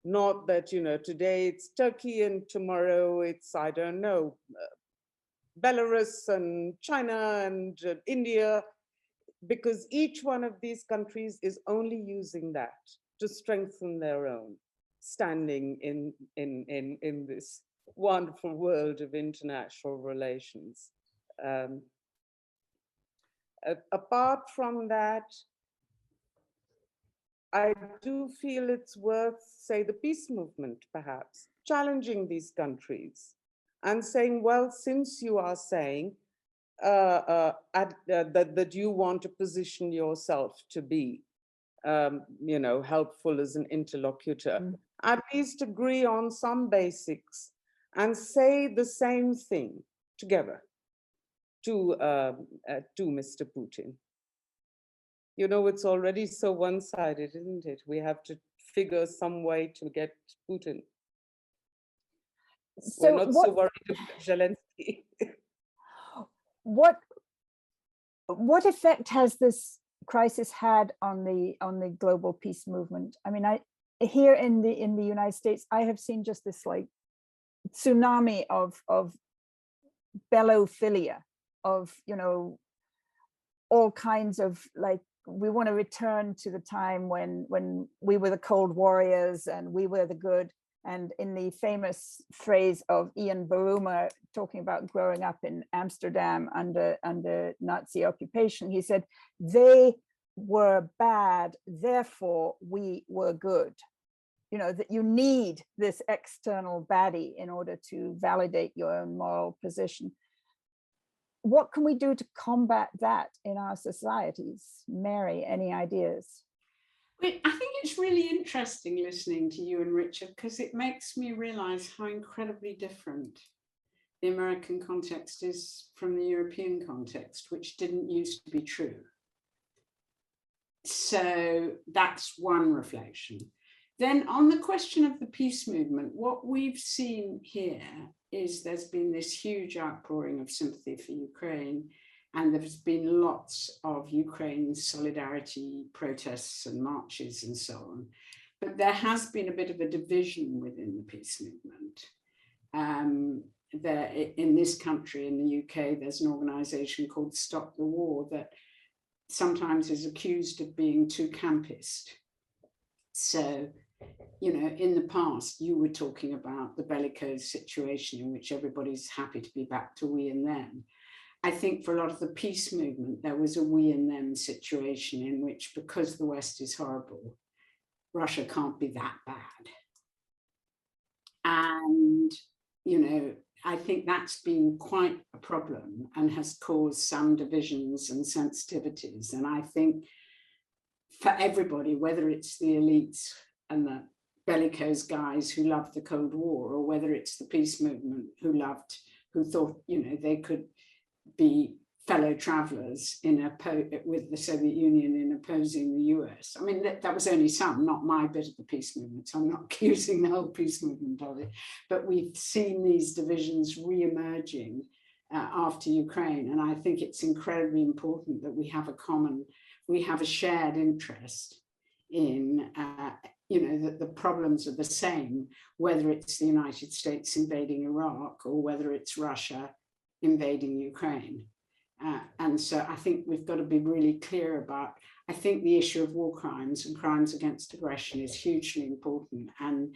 Not that, you know, today it's Turkey and tomorrow it's, I don't know, Belarus and China and India, because each one of these countries is only using that to strengthen their own standing in this wonderful world of international relations. Apart from that, I do feel it's worth, say, the peace movement, perhaps, challenging these countries and saying, well, since you are saying that you want to position yourself to be, you know, helpful as an interlocutor, at least agree on some basics and say the same thing together to Mr. Putin. You know, it's already so one-sided, isn't it? We have to figure some way to get Putin. So we're not so worried about Zelensky. What effect has this crisis had on the global peace movement? I mean, here in the United States, I have seen just this like tsunami of bellophilia, of, you know, all kinds of, like, we want to return to the time when we were the cold warriors and we were the good. And in the famous phrase of Ian Baruma talking about growing up in Amsterdam under Nazi occupation, he said, they were bad, therefore we were good. You know, that you need this external baddie in order to validate your own moral position. What can we do to combat that in our societies? Mary, any ideas? I think it's really interesting listening to you and Richard, because it makes me realize how incredibly different the American context is from the European context, which didn't used to be true. So that's one reflection. Then on the question of the peace movement, what we've seen here is there's been this huge outpouring of sympathy for Ukraine, and there's been lots of Ukraine solidarity protests and marches and so on. But there has been a bit of a division within the peace movement. there in this country, in the UK, there's an organization called Stop the War that sometimes is accused of being too campist. So, you know, in the past, you were talking about the bellicose situation in which everybody's happy to be back to we and them. I think for a lot of the peace movement, there was a we and them situation in which, because the West is horrible, Russia can't be that bad. And, you know, I think that's been quite a problem and has caused some divisions and sensitivities. And I think for everybody, whether it's the elites and the bellicose guys who loved the Cold War, or whether it's the peace movement who thought, you know, they could be fellow travelers with the Soviet Union in opposing the US. I mean, that was only some, not my bit of the peace movement. So I'm not accusing the whole peace movement of it, but we've seen these divisions re-emerging after Ukraine. And I think it's incredibly important that we have a shared interest in, you know, that the problems are the same, whether it's the United States invading Iraq or whether it's Russia invading Ukraine. And so I think we've got to be really clear about, I think the issue of war crimes and crimes against aggression is hugely important. And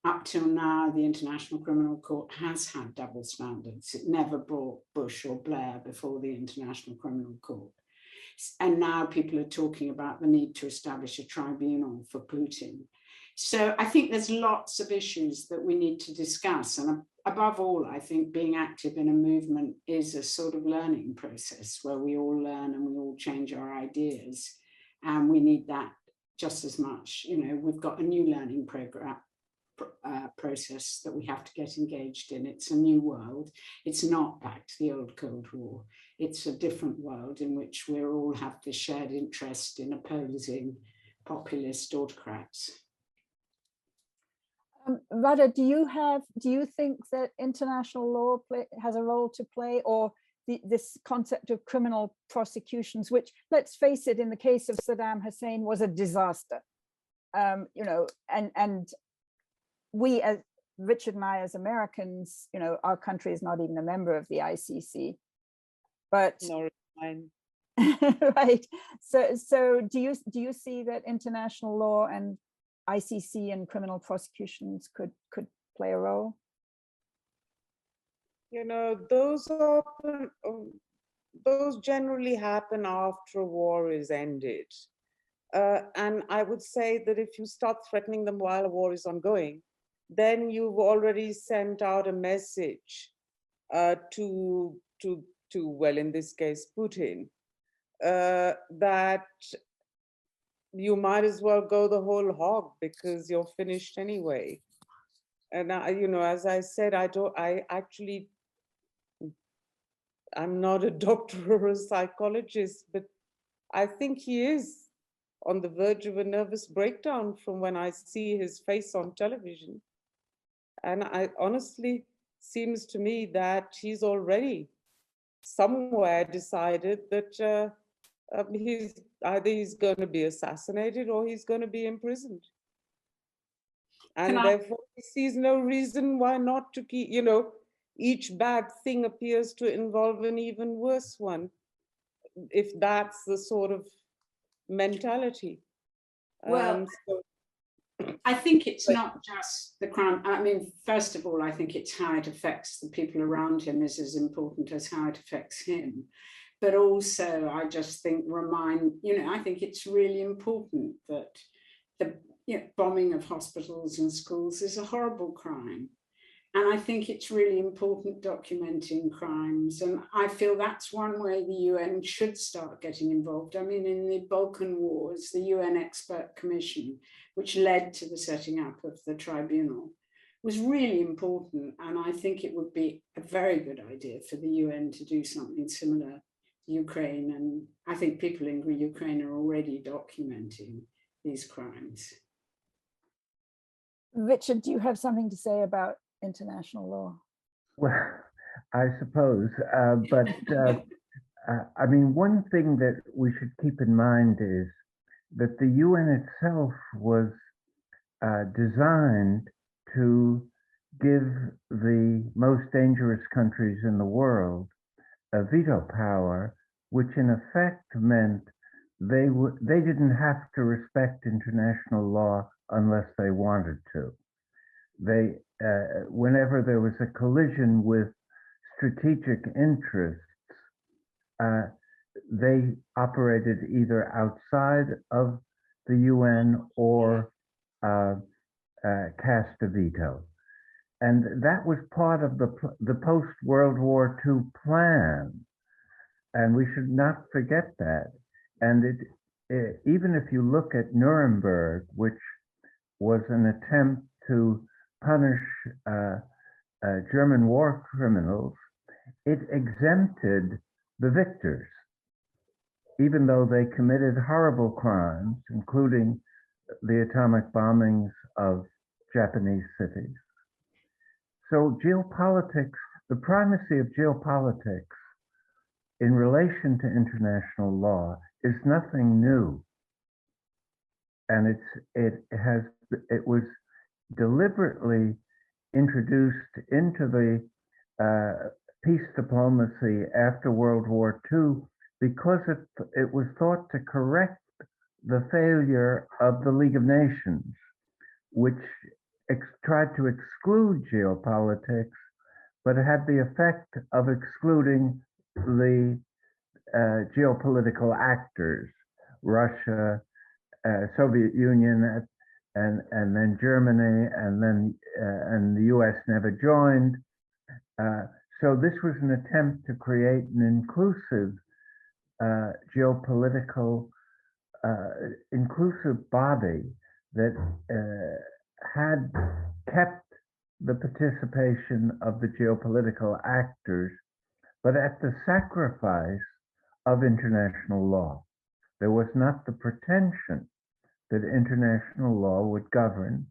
up till now, the International Criminal Court has had double standards. It never brought Bush or Blair before the International Criminal Court. And now people are talking about the need to establish a tribunal for Putin. So I think there's lots of issues that we need to discuss. And above all, I think being active in a movement is a sort of learning process where we all learn and we all change our ideas. And we need that just as much. You know, we've got a new learning process that we have to get engaged in. It's a new world. It's not back to the old Cold War. It's a different world in which we all have this shared interest in opposing populist autocrats. Radha, do you think that international law has a role to play, or this concept of criminal prosecutions, which, let's face it, in the case of Saddam Hussein was a disaster, you know, and we, as Richard and I, as Americans, you know, our country is not even a member of the ICC, but Nor is mine. right. So do you see that international law and ICC and criminal prosecutions could play a role? You know, those generally happen after a war is ended. And I would say that if you start threatening them while a war is ongoing, then you've already sent out a message to, well, in this case, Putin, that you might as well go the whole hog because you're finished anyway. And you know, as I said, I'm not a doctor or a psychologist, but I think he is on the verge of a nervous breakdown from when I see his face on television. And I honestly, seems to me that he's already somewhere decided that he's going to be assassinated or he's going to be imprisoned. And therefore he sees no reason why not to keep, you know, each bad thing appears to involve an even worse one, if that's the sort of mentality. Well, I think it's not just the crime. I mean, first of all, I think it's how it affects the people around him is as important as how it affects him. But also, I just think I think it's really important that the bombing of hospitals and schools is a horrible crime. And I think it's really important documenting crimes. And I feel that's one way the UN should start getting involved. I mean, in the Balkan Wars, the UN Expert Commission, which led to the setting up of the tribunal, was really important. And I think it would be a very good idea for the UN to do something similar to Ukraine. And I think people in Ukraine are already documenting these crimes. Richard, do you have something to say about international law? Well, I suppose, but I mean, one thing that we should keep in mind is that the UN itself was designed to give the most dangerous countries in the world a veto power, which in effect meant they didn't have to respect international law unless they wanted to. They, whenever there was a collision with strategic interests, they operated either outside of the UN or cast a veto. And that was part of the post-World War II plan. And we should not forget that. And even if you look at Nuremberg, which was an attempt to punish German war criminals, it exempted the victors, even though they committed horrible crimes, including the atomic bombings of Japanese cities. So geopolitics, the primacy of geopolitics in relation to international law is nothing new. And it was deliberately introduced into the peace diplomacy after World War II because it was thought to correct the failure of the League of Nations, which tried to exclude geopolitics, but it had the effect of excluding the geopolitical actors, Russia, Soviet Union, and then Germany, and the US never joined. So this was an attempt to create an inclusive geopolitical, inclusive body that had kept the participation of the geopolitical actors, but at the sacrifice of international law. There was not the pretension that international law would govern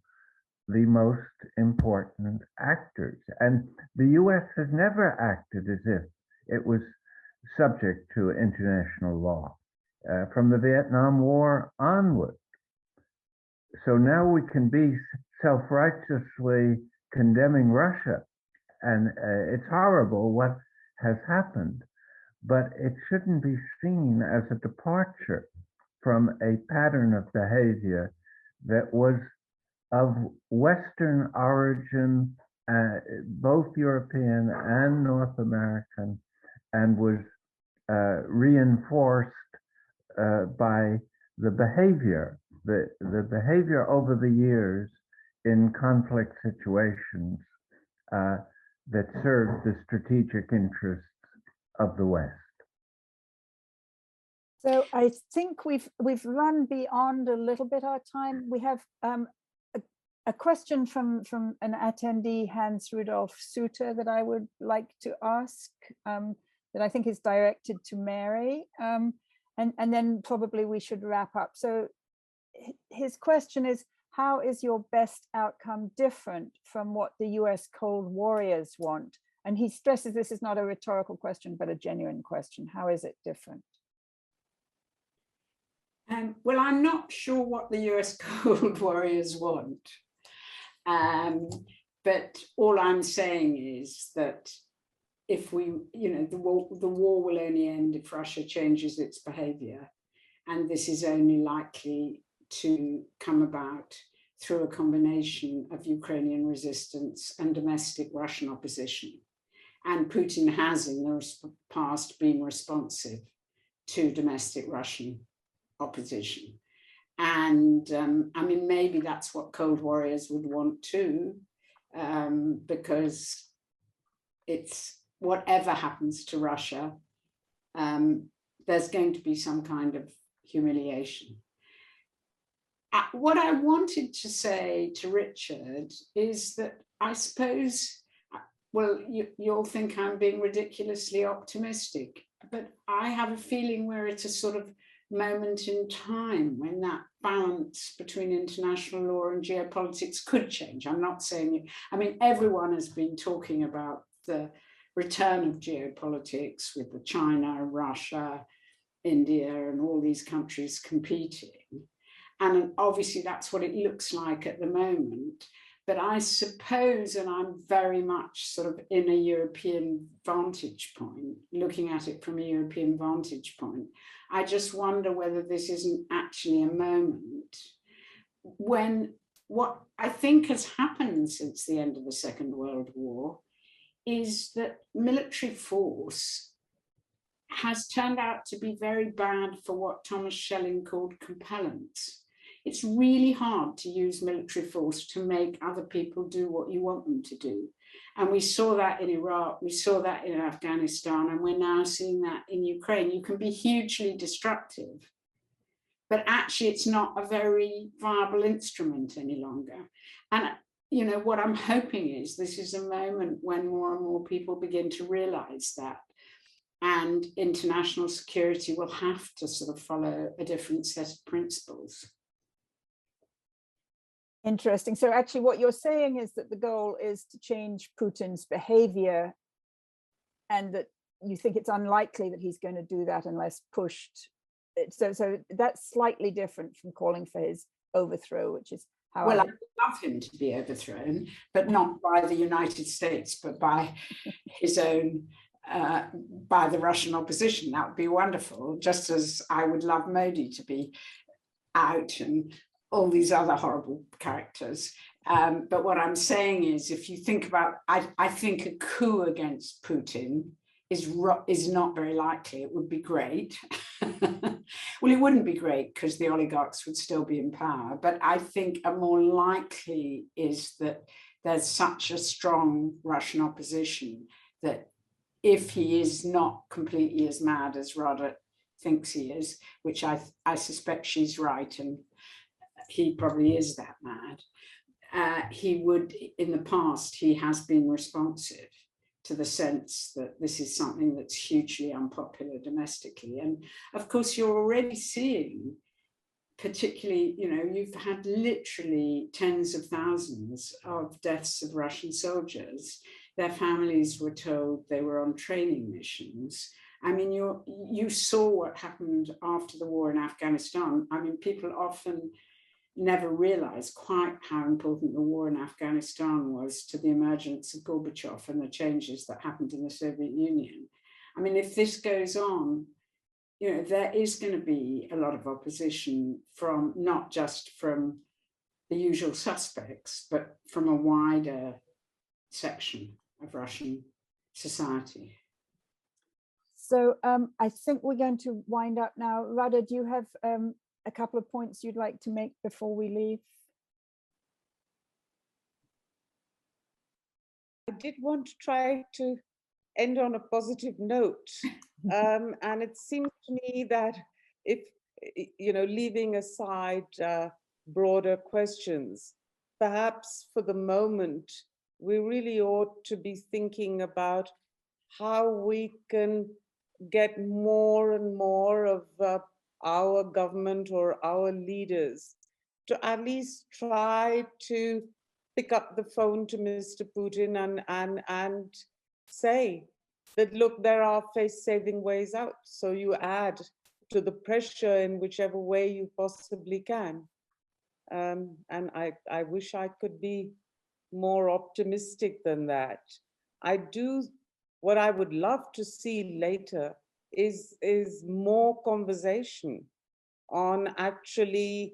the most important actors. And the US has never acted as if it was subject to international law from the Vietnam War onward. So now we can be self-righteously condemning Russia, and it's horrible what has happened, but it shouldn't be seen as a departure from a pattern of behavior that was of Western origin, both European and North American, and was reinforced by the behavior over the years in conflict situations that served the strategic interests of the West. So I think we've run beyond a little bit our time. We have a question from an attendee, Hans Rudolf Suter, that I would like to ask, that I think is directed to Mary, and then probably we should wrap up. So his question is, how is your best outcome different from what the US Cold Warriors want? And he stresses this is not a rhetorical question, but a genuine question. How is it different? Well, I'm not sure what the US Cold Warriors want. But all I'm saying is that if we, the war will only end if Russia changes its behavior. And this is only likely to come about through a combination of Ukrainian resistance and domestic Russian opposition. And Putin has in the past been responsive to domestic Russian opposition. And I mean, maybe that's what Cold Warriors would want too, because it's whatever happens to Russia, there's going to be some kind of humiliation. What I wanted to say to Richard is that I suppose, well, you'll think I'm being ridiculously optimistic, but I have a feeling we're at a sort of moment in time when that balance between international law and geopolitics could change. I'm not saying, I mean, everyone has been talking about the return of geopolitics with the China, Russia, India, and all these countries competing. And obviously that's what it looks like at the moment. But I suppose, and I'm very much sort of in a European vantage point, looking at it from a European vantage point, I just wonder whether this isn't actually a moment when what I think has happened since the end of the Second World War is that military force has turned out to be very bad for what Thomas Schelling called compellence. It's really hard to use military force to make other people do what you want them to do. And we saw that in Iraq, we saw that in Afghanistan, and we're now seeing that in Ukraine. You can be hugely destructive, but actually it's not a very viable instrument any longer. And you know, what I'm hoping is this is a moment when more and more people begin to realize that, and international security will have to sort of follow a different set of principles. Interesting. So actually what you're saying is that the goal is to change Putin's behavior, and that you think it's unlikely that he's going to do that unless pushed. So that's slightly different from calling for his overthrow, which is how I would love him to be overthrown, but not by the United States, but by his own, by the Russian opposition. That would be wonderful, just as I would love Modi to be out and all these other horrible characters. But what I'm saying is, if you think about, I think a coup against Putin is not very likely. It would be great. Well, it wouldn't be great because the oligarchs would still be in power. But I think a more likely is that there's such a strong Russian opposition that if he is not completely as mad as Radha thinks he is, which I suspect she's right, and he probably is that mad, he would, in the past, he has been responsive to the sense that this is something that's hugely unpopular domestically. And of course, you're already seeing, particularly, you know, you've had literally tens of thousands of deaths of Russian soldiers. Their families were told they were on training missions. I mean, you saw what happened after the war in Afghanistan. I mean, people often never realized quite how important the war in Afghanistan was to the emergence of Gorbachev and the changes that happened in the Soviet Union. I mean, if this goes on, you know, there is going to be a lot of opposition from not just from the usual suspects, but from a wider section of Russian society. So I think we're going to wind up now. Radha, do you have a couple of points you'd like to make before we leave? I did want to try to end on a positive note. And it seems to me that if, you know, leaving aside broader questions, perhaps for the moment, we really ought to be thinking about how we can get more and more of our government or our leaders to at least try to pick up the phone to Mr. Putin and say that, look, there are face-saving ways out. So you add to the pressure in whichever way you possibly can. And I wish I could be more optimistic than that. What I would love to see later is more conversation on actually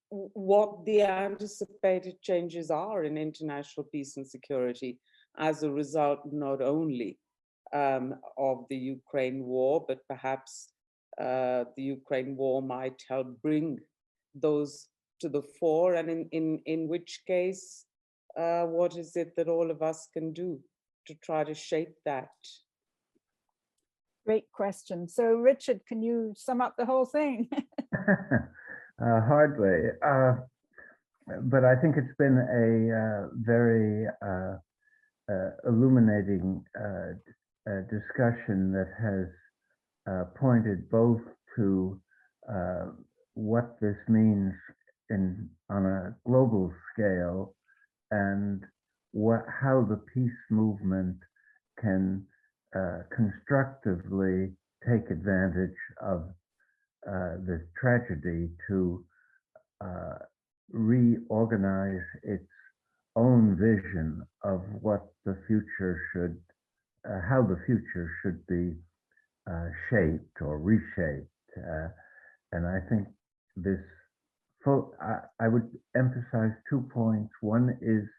what the anticipated changes are in international peace and security as a result not only of the Ukraine war, but perhaps the Ukraine war might help bring those to the fore, and in which case, what is it that all of us can do to try to shape that? Great question. So Richard, can you sum up the whole thing? Hardly, but I think it's been a very illuminating discussion that has pointed both to what this means on a global scale, and how the peace movement can constructively take advantage of this tragedy to reorganize its own vision of what the future should, how the future should be shaped or reshaped. And I think this I would emphasize 2 points. One is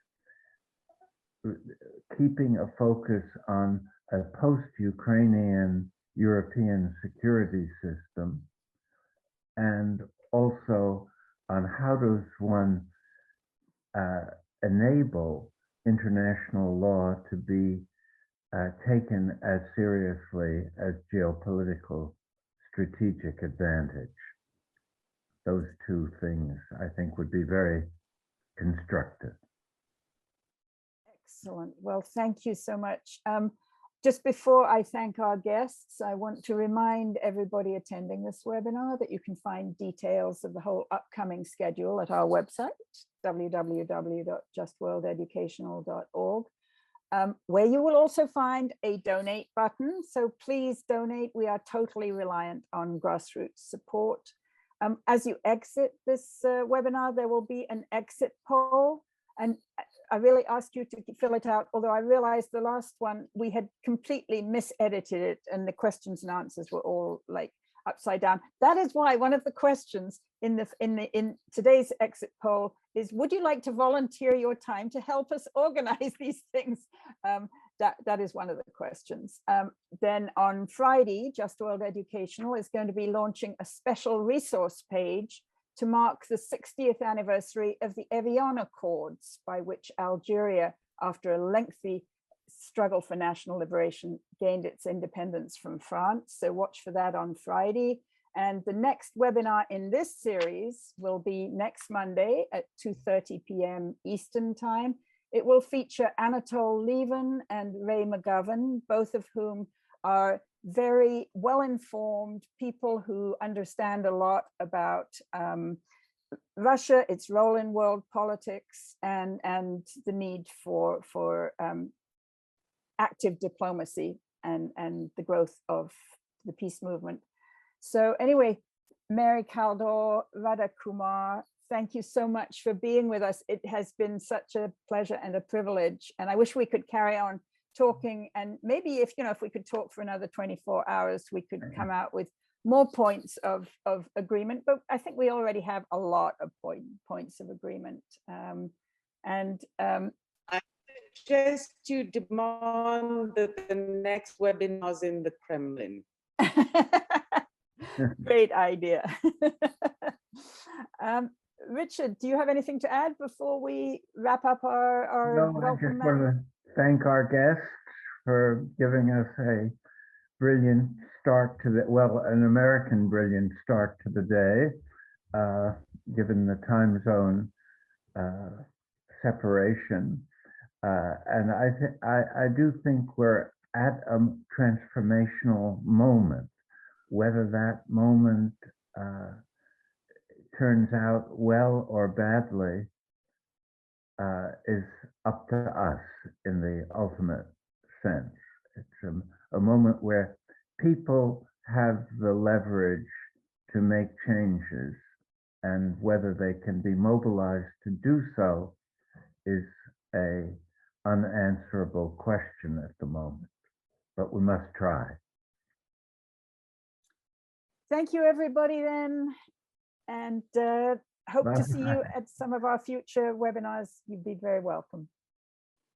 keeping a focus on a post-Ukrainian European security system, and also on how does one enable international law to be taken as seriously as geopolitical strategic advantage. Those two things, I think, would be very constructive. Excellent. Well, thank you so much. Just before I thank our guests, I want to remind everybody attending this webinar that you can find details of the whole upcoming schedule at our website, www.justworldeducational.org, where you will also find a donate button. So please donate. We are totally reliant on grassroots support. As you exit this webinar, there will be an exit poll. And I really ask you to fill it out, although I realized the last one, we had completely misedited it and the questions and answers were all like upside down. That is why one of the questions in today's exit poll is, would you like to volunteer your time to help us organize these things? That is one of the questions. Then on Friday, Just World Educational is going to be launching a special resource page to mark the 60th anniversary of the Evian Accords, by which Algeria, after a lengthy struggle for national liberation, gained its independence from France. So watch for that on Friday. And the next webinar in this series will be next Monday at 2:30 p.m. Eastern Time. It will feature Anatole Lieven and Ray McGovern, both of whom are very well-informed people who understand a lot about Russia, its role in world politics, and the need for active diplomacy and the growth of the peace movement. So anyway, Mary Kaldor, Radha Kumar, thank you so much for being with us. It has been such a pleasure and a privilege, and I wish we could carry on talking, and maybe if we could talk for another 24 hours, we could come out with more points of agreement, but I think we already have a lot of points of agreement. I suggest you demand that the next webinar's in the Kremlin. Great idea. Richard, do you have anything to add before we wrap up our No, I just want to thank our guests for giving us a brilliant start to an American brilliant start to the day, given the time zone separation. And I do think we're at a transformational moment. Whether that moment turns out well or badly is up to us in the ultimate sense. It's a moment where people have the leverage to make changes, and whether they can be mobilized to do so is a unanswerable question at the moment, but we must try. Thank you, everybody, then, and hope to see you at some of our future webinars. You'd be very welcome.